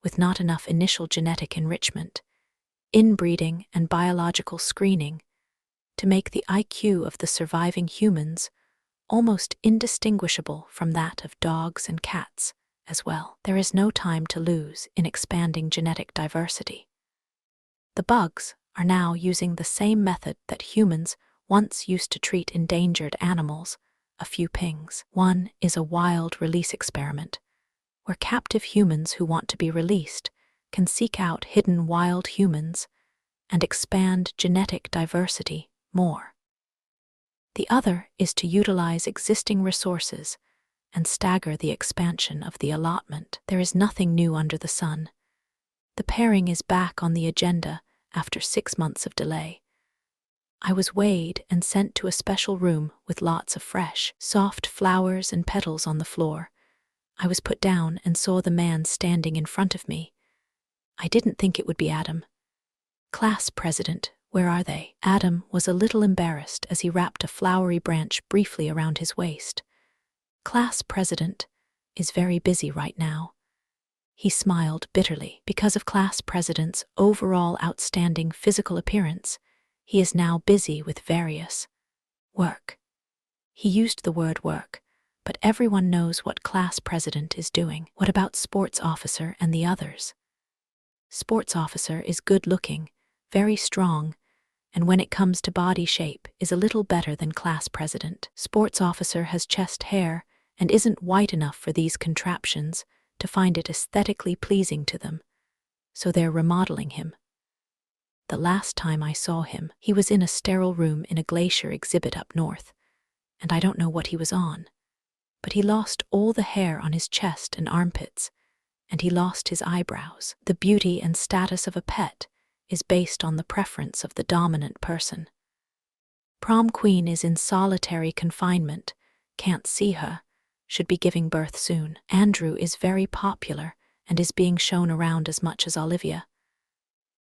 with not enough initial genetic enrichment, inbreeding and biological screening to make the IQ of the surviving humans almost indistinguishable from that of dogs and cats as well. There is no time to lose in expanding genetic diversity. The bugs are now using the same method that humans once used to treat endangered animals, a few pings. One is a wild release experiment, where captive humans who want to be released can seek out hidden wild humans and expand genetic diversity more. The other is to utilize existing resources and stagger the expansion of the allotment. There is nothing new under the sun. The pairing is back on the agenda after 6 months of delay. I was weighed and sent to a special room with lots of fresh, soft flowers and petals on the floor. I was put down and saw the man standing in front of me. I didn't think it would be Adam. "Class president, where are they?" Adam was a little embarrassed as he wrapped a flowery branch briefly around his waist. "Class president is very busy right now." He smiled bitterly. Because of class president's overall outstanding physical appearance, he is now busy with various work. He used the word work, but everyone knows what class president is doing. What about sports officer and the others? Sports officer is good-looking, very strong, and when it comes to body shape is a little better than class president. Sports officer has chest hair and isn't white enough for these contraptions to find it aesthetically pleasing to them, so they're remodeling him. The last time I saw him, he was in a sterile room in a glacier exhibit up north, and I don't know what he was on, but he lost all the hair on his chest and armpits, and he lost his eyebrows. The beauty and status of a pet is based on the preference of the dominant person. Prom queen is in solitary confinement, can't see her, should be giving birth soon. Andrew is very popular and is being shown around as much as Olivia.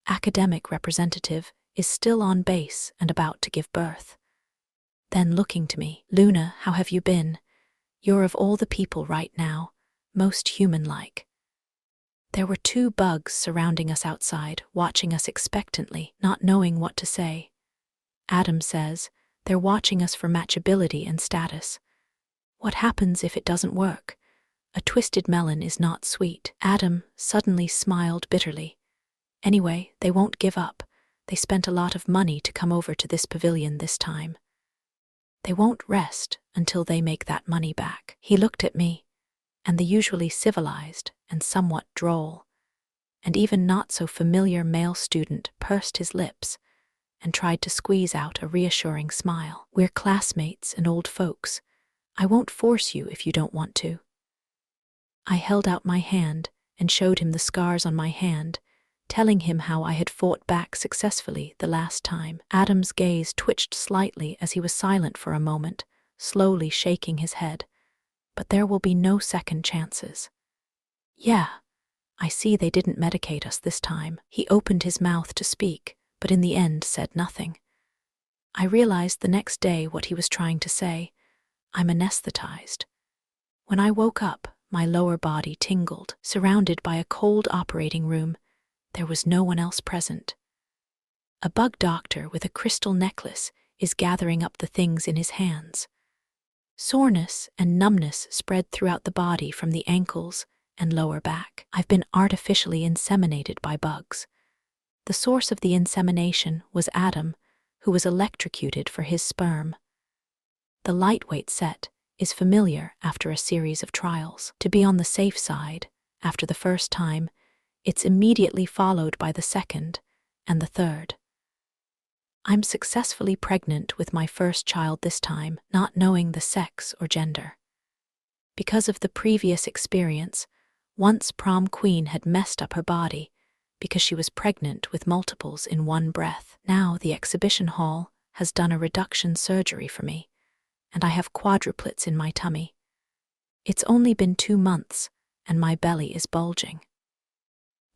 Academic representative is still on base and about to give birth. Then looking to me, "Luna, how have you been? You're of all the people right now, most human-like." There were 2 bugs surrounding us outside, watching us expectantly, not knowing what to say. Adam says, "They're watching us for matchability and status. What happens if it doesn't work? A twisted melon is not sweet." Adam suddenly smiled bitterly. "Anyway, they won't give up. They spent a lot of money to come over to this pavilion this time. They won't rest until they make that money back." He looked at me, and the usually civilized and somewhat droll, and even not so familiar male student pursed his lips and tried to squeeze out a reassuring smile. "We're classmates and old folks. I won't force you if you don't want to." I held out my hand and showed him the scars on my hand, telling him how I had fought back successfully the last time. Adam's gaze twitched slightly as he was silent for a moment, slowly shaking his head. "But there will be no second chances." "Yeah, I see they didn't medicate us this time." He opened his mouth to speak, but in the end said nothing. I realized the next day what he was trying to say. I'm anesthetized. When I woke up, my lower body tingled. Surrounded by a cold operating room, there was no one else present. A bug doctor with a crystal necklace is gathering up the things in his hands. Soreness and numbness spread throughout the body from the ankles and lower back. I've been artificially inseminated by bugs. The source of the insemination was Adam, who was electrocuted for his sperm. The lightweight set is familiar after a series of trials. To be on the safe side, after the first time, it's immediately followed by the second and the third. I'm successfully pregnant with my first child this time, not knowing the sex or gender. Because of the previous experience, once prom queen had messed up her body because she was pregnant with multiples in one breath. Now the exhibition hall has done a reduction surgery for me, and I have quadruplets in my tummy. It's only been 2 months, and my belly is bulging.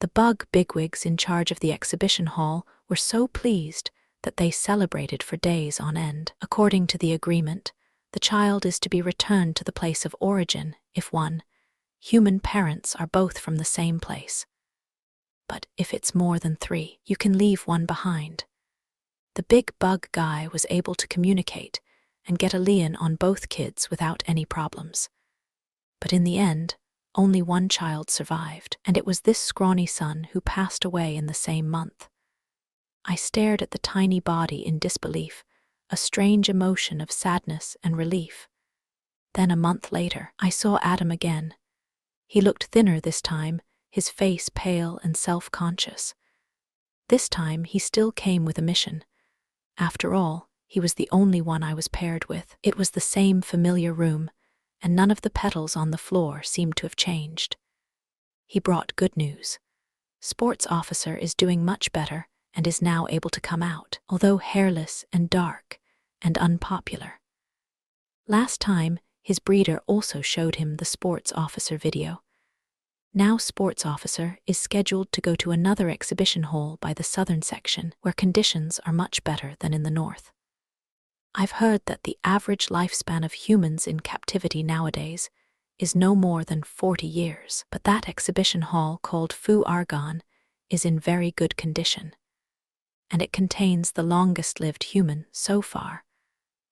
The bug bigwigs in charge of the exhibition hall were so pleased that they celebrated for days on end. According to the agreement, the child is to be returned to the place of origin if human parents are both from the same place. But if it's more than 3, you can leave one behind. The big bug guy was able to communicate and get a lien on both kids without any problems. But in the end, only one child survived, and it was this scrawny son who passed away in the same month. I stared at the tiny body in disbelief, a strange emotion of sadness and relief. Then a month later, I saw Adam again. He looked thinner this time, his face pale and self-conscious. This time he still came with a mission. After all, he was the only one I was paired with. It was the same familiar room, and none of the petals on the floor seemed to have changed. He brought good news. Sports officer is doing much better and is now able to come out, although hairless and dark and unpopular. Last time, his breeder also showed him the sports officer video. Now sports officer is scheduled to go to another exhibition hall by the southern section, where conditions are much better than in the north. I've heard that the average lifespan of humans in captivity nowadays is no more than 40 years, but that exhibition hall called Fu Argon is in very good condition, and it contains the longest-lived human so far,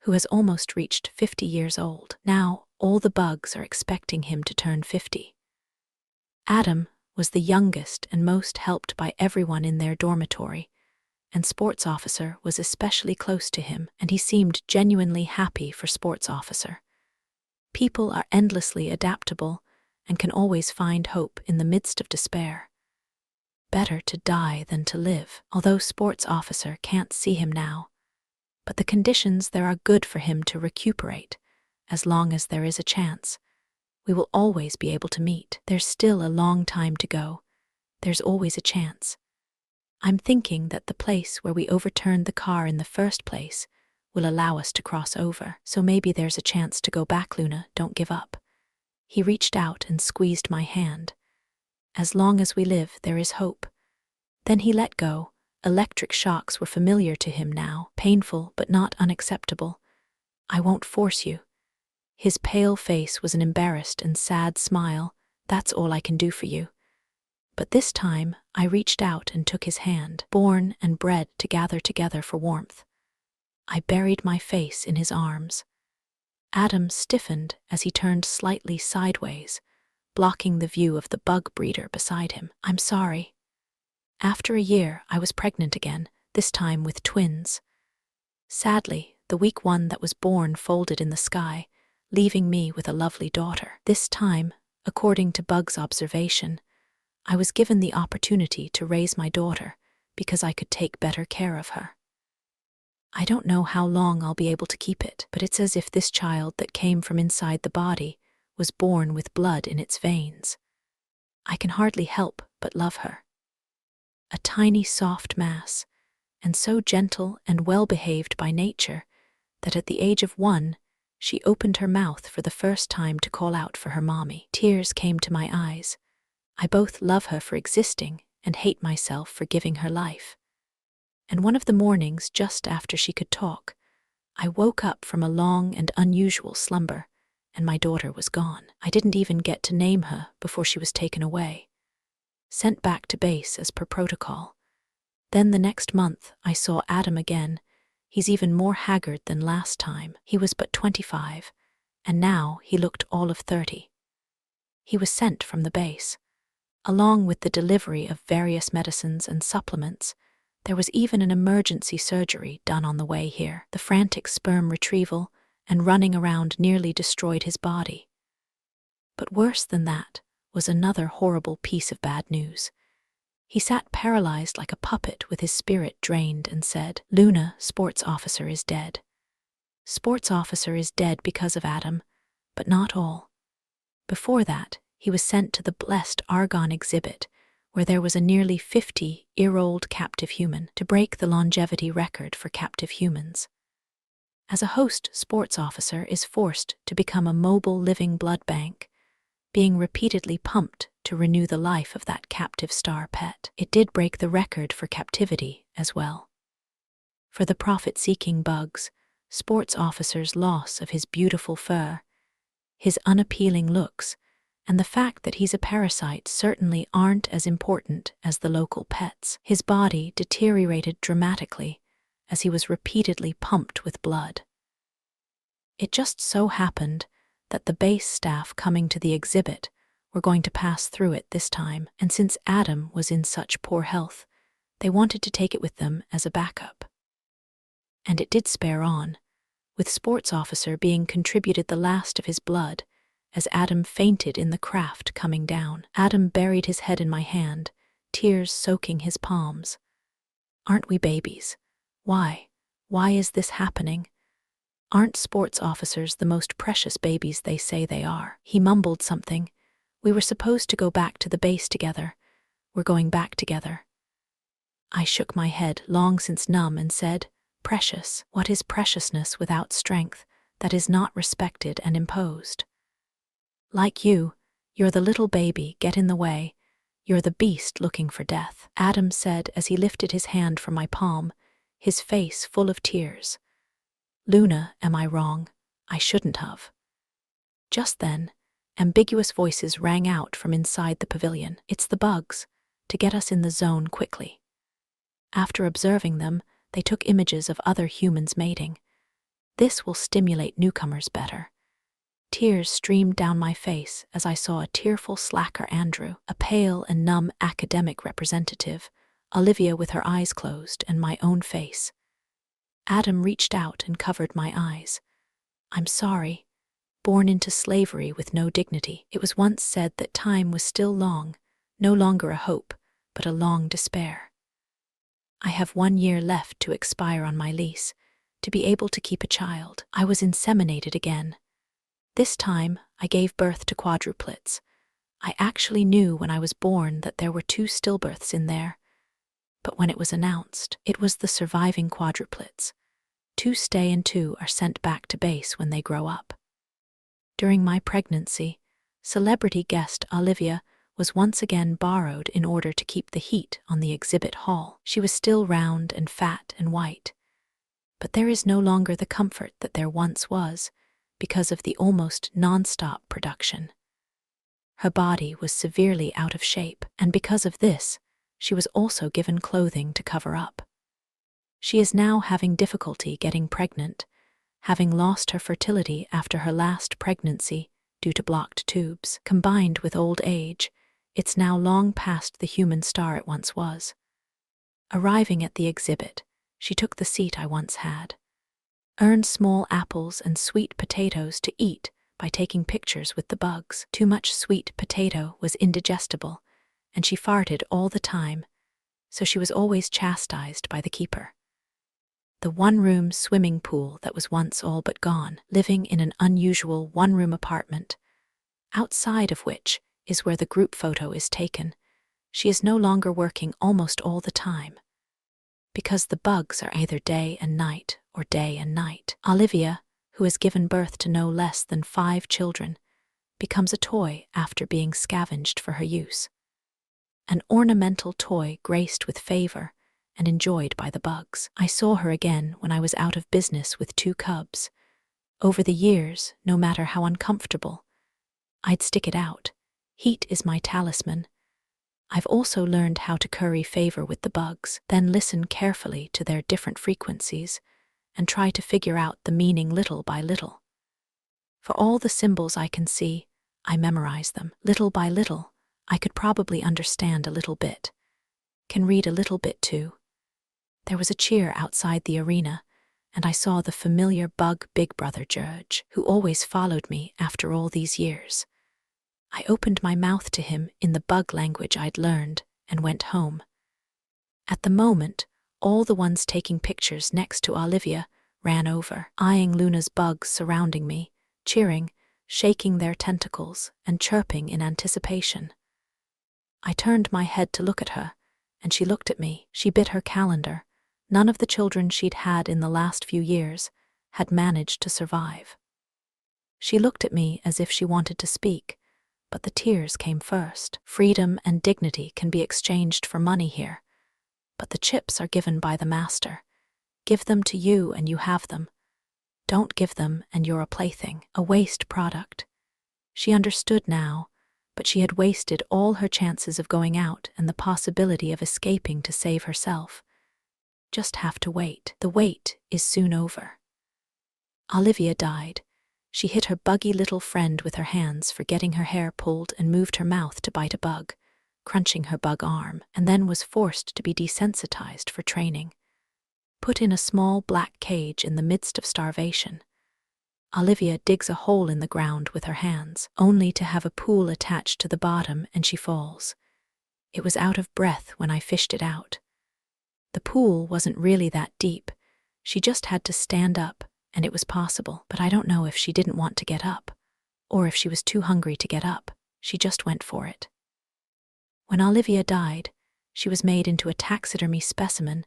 who has almost reached 50 years old. Now, all the bugs are expecting him to turn 50. Adam was the youngest and most helped by everyone in their dormitory, and sports officer was especially close to him, and he seemed genuinely happy for sports officer. People are endlessly adaptable and can always find hope in the midst of despair. Better to die than to live, although sports officer can't see him now. But the conditions there are good for him to recuperate, as long as there is a chance. We will always be able to meet. There's still a long time to go. There's always a chance. I'm thinking that the place where we overturned the car in the first place will allow us to cross over. So maybe there's a chance to go back, Luna. Don't give up. He reached out and squeezed my hand. As long as we live, there is hope. Then he let go. Electric shocks were familiar to him now, painful but not unacceptable. I won't force you. His pale face was an embarrassed and sad smile. That's all I can do for you. But this time, I reached out and took his hand, born and bred to gather together for warmth. I buried my face in his arms. Adam stiffened as he turned slightly sideways, blocking the view of the bug breeder beside him. I'm sorry. After a year, I was pregnant again, this time with twins. Sadly, the weak one that was born folded in the sky, leaving me with a lovely daughter. This time, according to Bug's observation, I was given the opportunity to raise my daughter because I could take better care of her. I don't know how long I'll be able to keep it, but it's as if this child that came from inside the body was born with blood in its veins. I can hardly help but love her. A tiny soft mass, and so gentle and well-behaved by nature that at the age of 1, she opened her mouth for the first time to call out for her mommy. Tears came to my eyes. I both love her for existing and hate myself for giving her life. And one of the mornings, just after she could talk, I woke up from a long and unusual slumber, and my daughter was gone. I didn't even get to name her before she was taken away, sent back to base as per protocol. Then the next month, I saw Adam again. He's even more haggard than last time. He was but 25, and now he looked all of 30. He was sent from the base. Along with the delivery of various medicines and supplements, there was even an emergency surgery done on the way here. The frantic sperm retrieval and running around nearly destroyed his body. But worse than that was another horrible piece of bad news. He sat paralyzed like a puppet with his spirit drained and said, "Luna, sports officer, is dead. Sports officer is dead because of Adam, but not all." Before that, he was sent to the blessed Argon exhibit, where there was a nearly 50-year-old captive human to break the longevity record for captive humans. As a host sports officer is forced to become a mobile living blood bank, being repeatedly pumped to renew the life of that captive star pet. It did break the record for captivity as well. For the profit-seeking bugs, sports officer's loss of his beautiful fur, his unappealing looks, and the fact that he's a parasite certainly aren't as important as the local pets. His body deteriorated dramatically as he was repeatedly pumped with blood. It just so happened that the base staff coming to the exhibit were going to pass through it this time, and since Adam was in such poor health, they wanted to take it with them as a backup. And it did spare on, with sports officer being contributed the last of his blood, as Adam fainted in the craft coming down. Adam buried his head in my hand, tears soaking his palms. "Aren't we babies? Why? Why is this happening? Aren't sports officers the most precious babies they say they are?" He mumbled something. "We were supposed to go back to the base together. We're going back together." I shook my head, long since numb, and said, "Precious? What is preciousness without strength that is not respected and imposed? Like you're the little baby, get in the way. You're the beast looking for death," Adam said as he lifted his hand from my palm, his face full of tears. "Luna, am I wrong? I shouldn't have." Just then, ambiguous voices rang out from inside the pavilion. "It's the bugs, to get us in the zone quickly." After observing them, they took images of other humans mating. "This will stimulate newcomers better." Tears streamed down my face as I saw a tearful slacker Andrew, a pale and numb academic representative, Olivia with her eyes closed, and my own face. Adam reached out and covered my eyes. "I'm sorry. Born into slavery with no dignity. It was once said that time was still long, no longer a hope, but a long despair. I have 1 year left to expire on my lease, to be able to keep a child. I was inseminated again. This time, I gave birth to quadruplets. I actually knew when I was born that there were 2 stillbirths in there. But when it was announced, it was the surviving quadruplets. 2 stay and 2 are sent back to base when they grow up. During my pregnancy, celebrity guest Olivia was once again borrowed in order to keep the heat on the exhibit hall. She was still round and fat and white. But there is no longer the comfort that there once was, because of the almost non-stop production. Her body was severely out of shape, and because of this, she was also given clothing to cover up. She is now having difficulty getting pregnant, having lost her fertility after her last pregnancy due to blocked tubes. Combined with old age, it's now long past the human star it once was. Arriving at the exhibit, she took the seat I once had, earned small apples and sweet potatoes to eat by taking pictures with the bugs. Too much sweet potato was indigestible, and she farted all the time, so she was always chastised by the keeper. The one-room swimming pool that was once all but gone, living in an unusual one-room apartment, outside of which is where the group photo is taken. She is no longer working almost all the time, because the bugs are either day and night or day and night. Olivia, who has given birth to no less than 5 children, becomes a toy after being scavenged for her use. An ornamental toy graced with favor and enjoyed by the bugs. I saw her again when I was out of business with 2 cubs. Over the years, no matter how uncomfortable, I'd stick it out. Heat is my talisman. I've also learned how to curry favor with the bugs, then listen carefully to their different frequencies and try to figure out the meaning little by little. For all the symbols I can see, I memorize them. Little by little, I could probably understand a little bit. Can read a little bit too. There was a cheer outside the arena, and I saw the familiar bug big brother George, who always followed me after all these years. I opened my mouth to him in the bug language I'd learned and went home. At the moment, all the ones taking pictures next to Olivia ran over, eyeing Luna's bugs surrounding me, cheering, shaking their tentacles, and chirping in anticipation. I turned my head to look at her, and she looked at me. She bit her calendar. None of the children she'd had in the last few years had managed to survive. She looked at me as if she wanted to speak, but the tears came first. Freedom and dignity can be exchanged for money here, but the chips are given by the master. Give them to you and you have them. Don't give them and you're a plaything, a waste product. She understood now, but she had wasted all her chances of going out and the possibility of escaping to save herself. Just have to wait. The wait is soon over. Olivia died. She hit her buggy little friend with her hands for getting her hair pulled and moved her mouth to bite a bug, crunching her bug arm, and then was forced to be desensitized for training. Put in a small black cage in the midst of starvation. Olivia digs a hole in the ground with her hands, only to have a pool attached to the bottom, and she falls. It was out of breath when I fished it out. The pool wasn't really that deep. She just had to stand up, and it was possible, but I don't know if she didn't want to get up, or if she was too hungry to get up. She just went for it. When Olivia died, she was made into a taxidermy specimen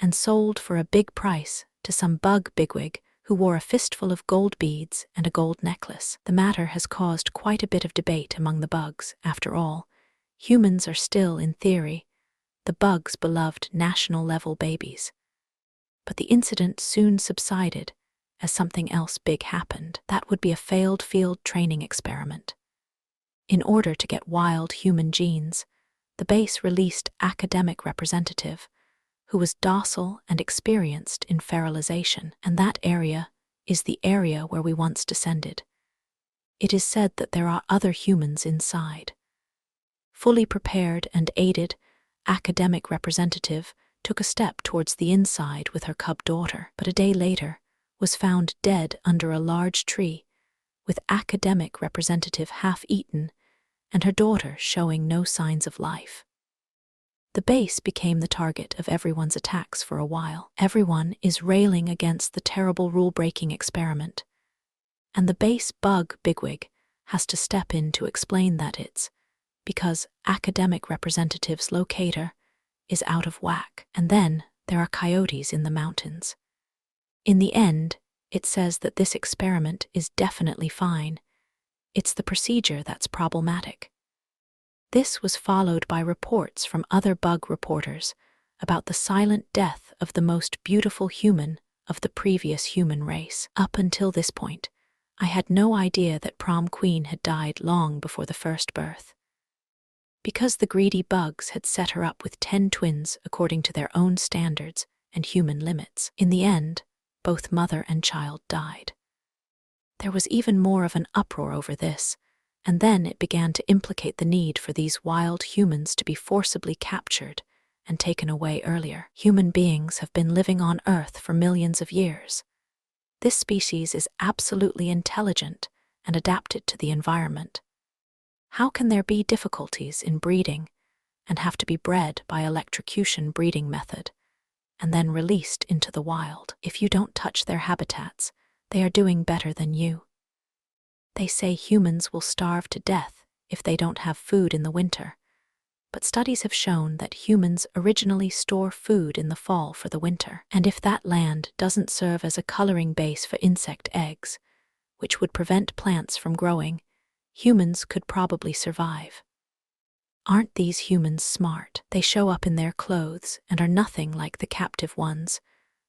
and sold for a big price to some bug bigwig who wore a fistful of gold beads and a gold necklace. The matter has caused quite a bit of debate among the bugs. After all, humans are still, in theory, the bugs' beloved national-level babies. But the incident soon subsided as something else big happened. That would be a failed field training experiment. In order to get wild human genes, the base released academic representative who was docile and experienced in fertilization, and that area is the area where we once descended. It is said that there are other humans inside. Fully prepared and aided, academic representative took a step towards the inside with her cub daughter, but a day later was found dead under a large tree, with academic representative half-eaten and her daughter showing no signs of life. The base became the target of everyone's attacks for a while. Everyone is railing against the terrible rule-breaking experiment, and the base bug bigwig has to step in to explain that it's because academic representative's locator is out of whack, and then there are coyotes in the mountains. In the end, it says that this experiment is definitely fine. It's the procedure that's problematic. This was followed by reports from other bug reporters about the silent death of the most beautiful human of the previous human race. Up until this point, I had no idea that Prom Queen had died long before the first birth. Because the greedy bugs had set her up with 10 twins according to their own standards and human limits. In the end, both mother and child died. There was even more of an uproar over this, and then it began to implicate the need for these wild humans to be forcibly captured and taken away earlier. Human beings have been living on Earth for millions of years. This species is absolutely intelligent and adapted to the environment. How can there be difficulties in breeding and have to be bred by electrocution breeding method and then released into the wild? If you don't touch their habitats, they are doing better than you. They say humans will starve to death if they don't have food in the winter, but studies have shown that humans originally store food in the fall for the winter, and if that land doesn't serve as a coloring base for insect eggs, which would prevent plants from growing, humans could probably survive. Aren't these humans smart? They show up in their clothes and are nothing like the captive ones,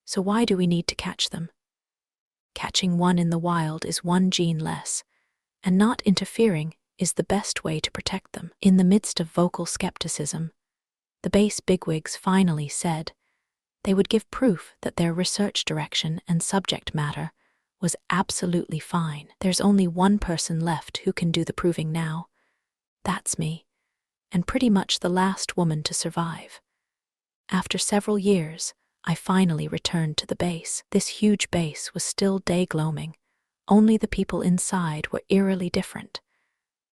so why do we need to catch them? Catching one in the wild is one gene less, and not interfering is the best way to protect them. In the midst of vocal skepticism, the base bigwigs finally said they would give proof that their research direction and subject matter was absolutely fine. There's only one person left who can do the proving now. That's me, and pretty much the last woman to survive. After several years, I finally returned to the base. This huge base was still day-gloaming, only the people inside were eerily different,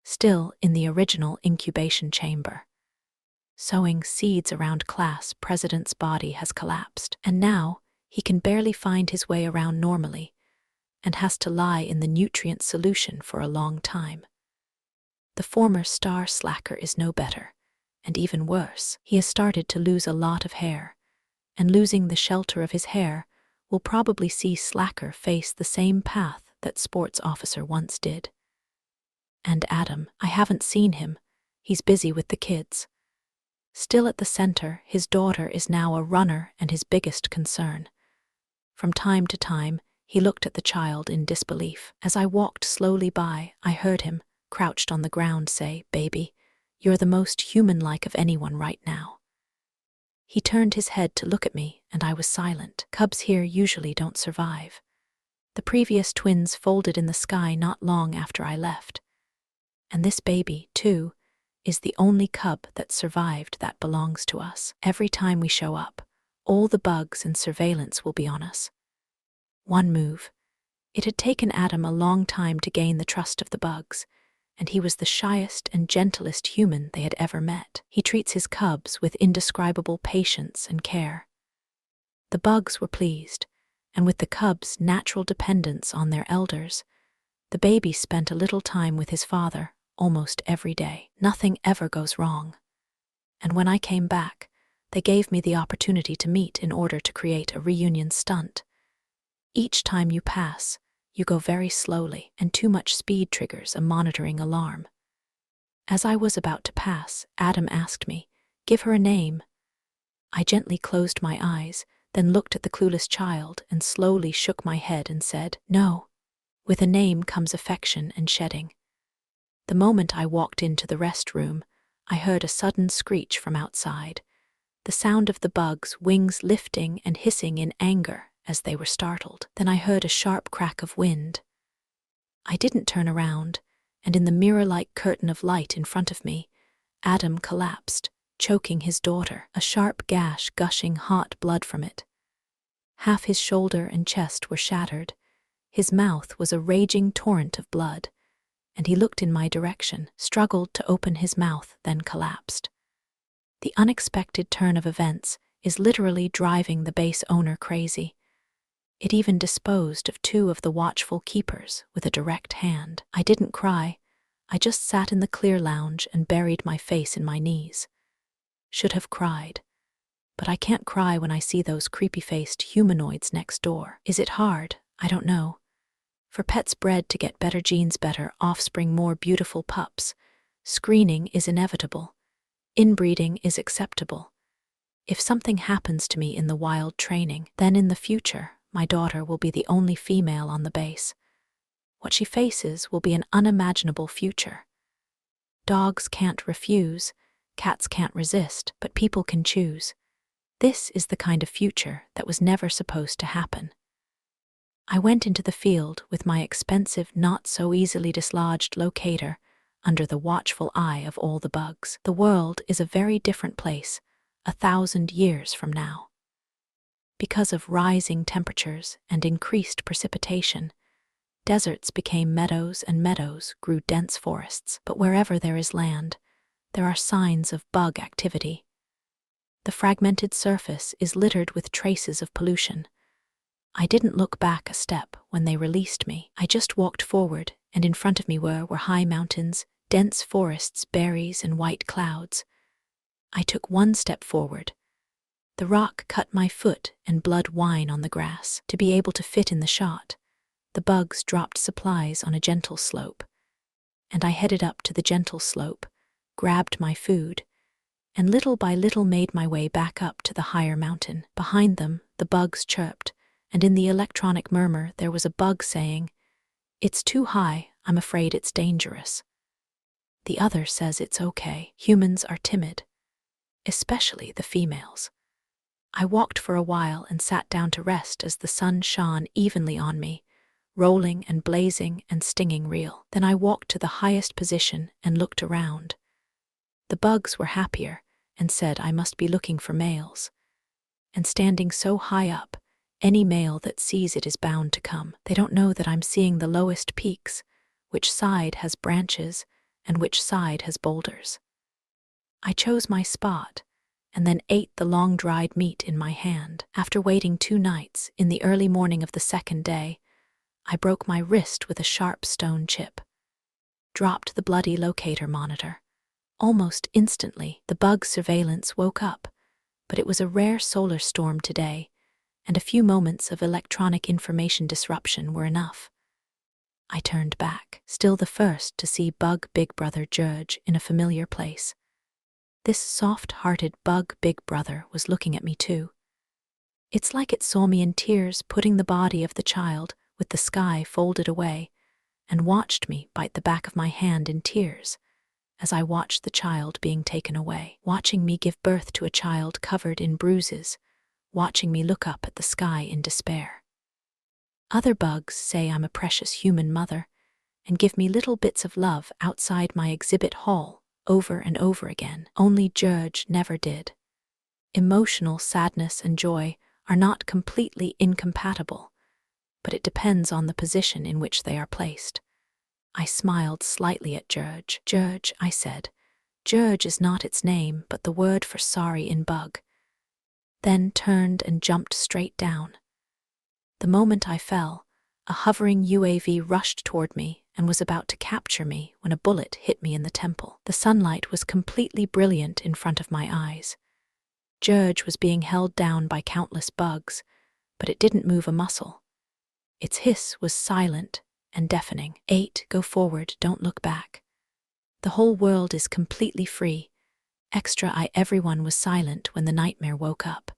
still in the original incubation chamber. Sowing seeds around class president's body has collapsed, and now he can barely find his way around normally and has to lie in the nutrient solution for a long time. The former star slacker is no better, and even worse, he has started to lose a lot of hair, and losing the shelter of his hair will probably see Slacker face the same path that Sports Officer once did. And Adam, I haven't seen him. He's busy with the kids. Still at the center, his daughter is now a runner and his biggest concern. From time to time, he looked at the child in disbelief. As I walked slowly by, I heard him, crouched on the ground, say, "Baby, you're the most human-like of anyone right now." He turned his head to look at me, and I was silent. Cubs here usually don't survive. The previous twins folded in the sky not long after I left. And this baby, too, is the only cub that survived that belongs to us. Every time we show up, all the bugs and surveillance will be on us. One move. It had taken Adam a long time to gain the trust of the bugs, and he was the shyest and gentlest human they had ever met. He treats his cubs with indescribable patience and care. The bugs were pleased, and with the cubs' natural dependence on their elders, the baby spent a little time with his father almost every day. Nothing ever goes wrong. And when I came back, they gave me the opportunity to meet in order to create a reunion stunt. Each time you pass, you go very slowly, and too much speed triggers a monitoring alarm. As I was about to pass, Adam asked me, "Give her a name." I gently closed my eyes, then looked at the clueless child and slowly shook my head and said, "No. With a name comes affection and shedding." The moment I walked into the restroom, I heard a sudden screech from outside, the sound of the bugs' wings lifting and hissing in anger as they were startled. Then I heard a sharp crack of wind. I didn't turn around, and in the mirror-like curtain of light in front of me, Adam collapsed, choking his daughter, a sharp gash gushing hot blood from it. Half his shoulder and chest were shattered. His mouth was a raging torrent of blood, and he looked in my direction, struggled to open his mouth, then collapsed. The unexpected turn of events is literally driving the base owner crazy. It even disposed of 2 of the watchful keepers with a direct hand. I didn't cry. I just sat in the clear lounge and buried my face in my knees. Should have cried. But I can't cry when I see those creepy-faced humanoids next door. Is it hard? I don't know. For pets bred to get better genes, better offspring, more beautiful pups, screening is inevitable. Inbreeding is acceptable. If something happens to me in the wild training, then in the future, my daughter will be the only female on the base. What she faces will be an unimaginable future. Dogs can't refuse, cats can't resist, but people can choose. This is the kind of future that was never supposed to happen. I went into the field with my expensive, not-so-easily dislodged locator under the watchful eye of all the bugs. The world is a very different place 1,000 years from now. Because of rising temperatures and increased precipitation, deserts became meadows and meadows grew dense forests. But wherever there is land, there are signs of bug activity. The fragmented surface is littered with traces of pollution. I didn't look back a step when they released me. I just walked forward, and in front of me were high mountains, dense forests, berries, and white clouds. I took one step forward. The rock cut my foot and blood whined on the grass. To be able to fit in the shot, the bugs dropped supplies on a gentle slope, and I headed up to the gentle slope, grabbed my food, and little by little made my way back up to the higher mountain. Behind them, the bugs chirped, and in the electronic murmur there was a bug saying, "It's too high, I'm afraid it's dangerous." The other says it's okay. Humans are timid, especially the females. I walked for a while and sat down to rest as the sun shone evenly on me, rolling and blazing and stinging real. Then I walked to the highest position and looked around. The bugs were happier and said I must be looking for males. And standing so high up, any male that sees it is bound to come. They don't know that I'm seeing the lowest peaks, which side has branches and which side has boulders. I chose my spot and then ate the long-dried meat in my hand. After waiting 2 nights, in the early morning of the 2nd day, I broke my wrist with a sharp stone chip. Dropped the bloody locator monitor. Almost instantly, the bug surveillance woke up, but it was a rare solar storm today, and a few moments of electronic information disruption were enough. I turned back, still the first to see Bug Big Brother George in a familiar place. This soft-hearted Bug Big Brother was looking at me too. It's like it saw me in tears putting the body of the child with the sky folded away, and watched me bite the back of my hand in tears as I watched the child being taken away, watching me give birth to a child covered in bruises, watching me look up at the sky in despair. Other bugs say I'm a precious human mother and give me little bits of love outside my exhibit hall over and over again. Only George never did. Emotional sadness and joy are not completely incompatible, but it depends on the position in which they are placed. I smiled slightly at George. George, I said. George is not its name, but the word for sorry in bug. Then turned and jumped straight down. The moment I fell, a hovering UAV rushed toward me and was about to capture me when a bullet hit me in the temple. The sunlight was completely brilliant in front of my eyes. George was being held down by countless bugs, but it didn't move a muscle. Its hiss was silent and deafening. 8, go forward, don't look back. The whole world is completely free. Everyone was silent when the nightmare woke up.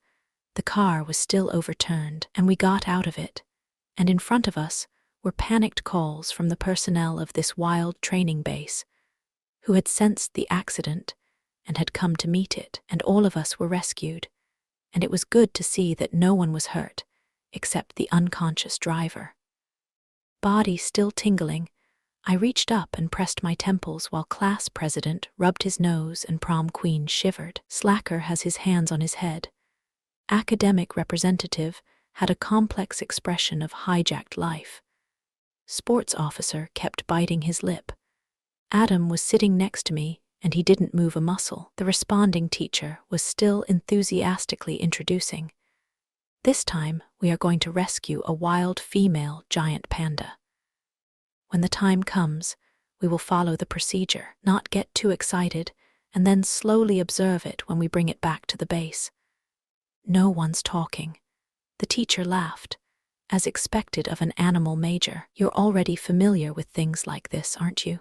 The car was still overturned, and we got out of it, and in front of us were panicked calls from the personnel of this wild training base, who had sensed the accident and had come to meet it, and all of us were rescued, and it was good to see that no one was hurt, except the unconscious driver. Body still tingling, I reached up and pressed my temples while class president rubbed his nose and prom queen shivered. Slacker has his hands on his head. Academic representative had a complex expression of hijacked life. Sports officer kept biting his lip. Adam was sitting next to me, and he didn't move a muscle. The responding teacher was still enthusiastically introducing. This time, we are going to rescue a wild female giant panda. When the time comes, we will follow the procedure, not get too excited, and then slowly observe it when we bring it back to the base. No one's talking. The teacher laughed. As expected of an animal major, you're already familiar with things like this, aren't you?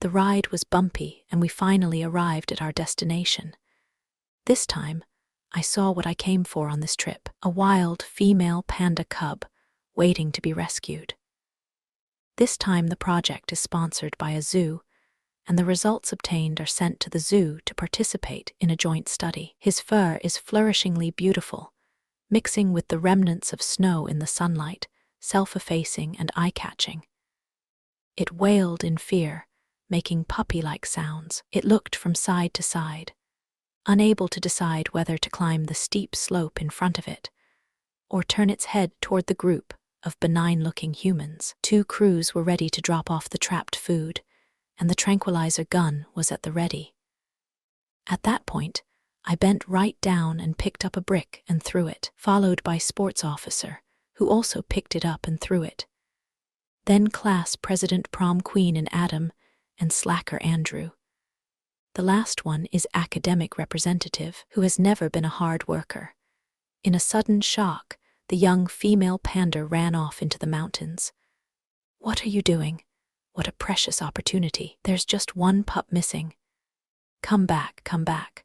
The ride was bumpy, and we finally arrived at our destination. This time, I saw what I came for on this trip, a wild female panda cub waiting to be rescued. This time the project is sponsored by a zoo, and the results obtained are sent to the zoo to participate in a joint study. His fur is flourishingly beautiful, mixing with the remnants of snow in the sunlight, self-effacing and eye-catching. It wailed in fear, making puppy-like sounds. It looked from side to side, unable to decide whether to climb the steep slope in front of it, or turn its head toward the group of benign-looking humans. 2 crews were ready to drop off the trapped food, and the tranquilizer gun was at the ready. At that point, I bent right down and picked up a brick and threw it, followed by sports officer, who also picked it up and threw it. Then class president prom queen and Adam, and slacker Andrew. The last one is academic representative, who has never been a hard worker. In a sudden shock, the young female panda ran off into the mountains. What are you doing? What a precious opportunity. There's just one pup missing. Come back, come back.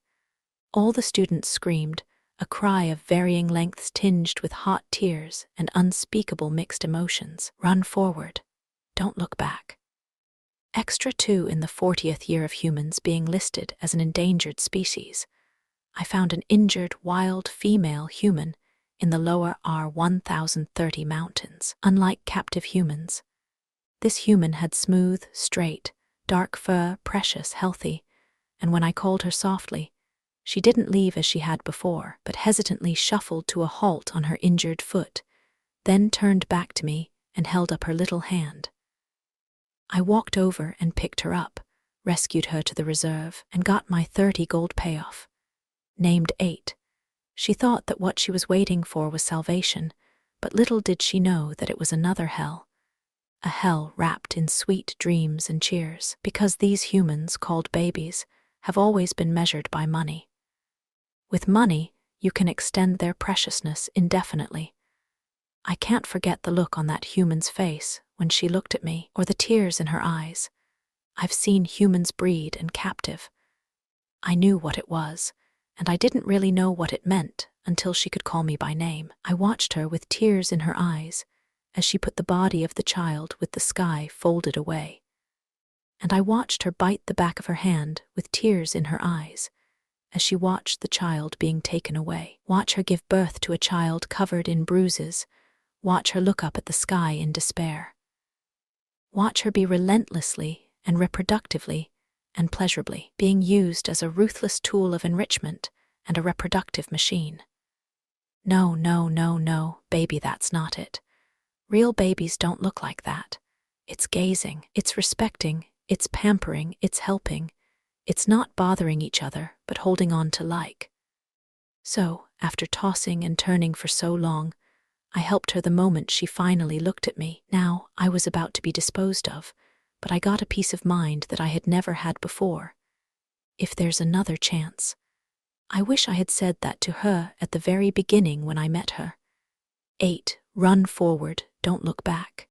All the students screamed, a cry of varying lengths tinged with hot tears and unspeakable mixed emotions. Run forward. Don't look back. Extra 2 in the 40th year of humans being listed as an endangered species. I found an injured wild female human in the lower R1030 mountains. Unlike captive humans, this human had smooth, straight, dark fur, precious, healthy, and when I called her softly, she didn't leave as she had before, but hesitantly shuffled to a halt on her injured foot, then turned back to me and held up her little hand. I walked over and picked her up, rescued her to the reserve, and got my 30 gold payoff. Named 8. She thought that what she was waiting for was salvation, but little did she know that it was another hell. A hell wrapped in sweet dreams and cheers, because these humans, called babies, have always been measured by money. With money, you can extend their preciousness indefinitely. I can't forget the look on that human's face when she looked at me, or the tears in her eyes. I've seen humans breed and captive. I knew what it was, and I didn't really know what it meant until she could call me by name. I watched her with tears in her eyes as she put the body of the child with the sky folded away. And I watched her bite the back of her hand with tears in her eyes as she watched the child being taken away. Watch her give birth to a child covered in bruises. Watch her look up at the sky in despair. Watch her be relentlessly and reproductively and pleasurably being used as a ruthless tool of enrichment and a reproductive machine. No, no, no, no, baby, that's not it. Real babies don't look like that. It's gazing, it's respecting, it's pampering, it's helping. It's not bothering each other, but holding on to like. So, after tossing and turning for so long, I helped her the moment she finally looked at me. Now, I was about to be disposed of, but I got a peace of mind that I had never had before. If there's another chance. I wish I had said that to her at the very beginning when I met her. 8. Run forward, don't look back.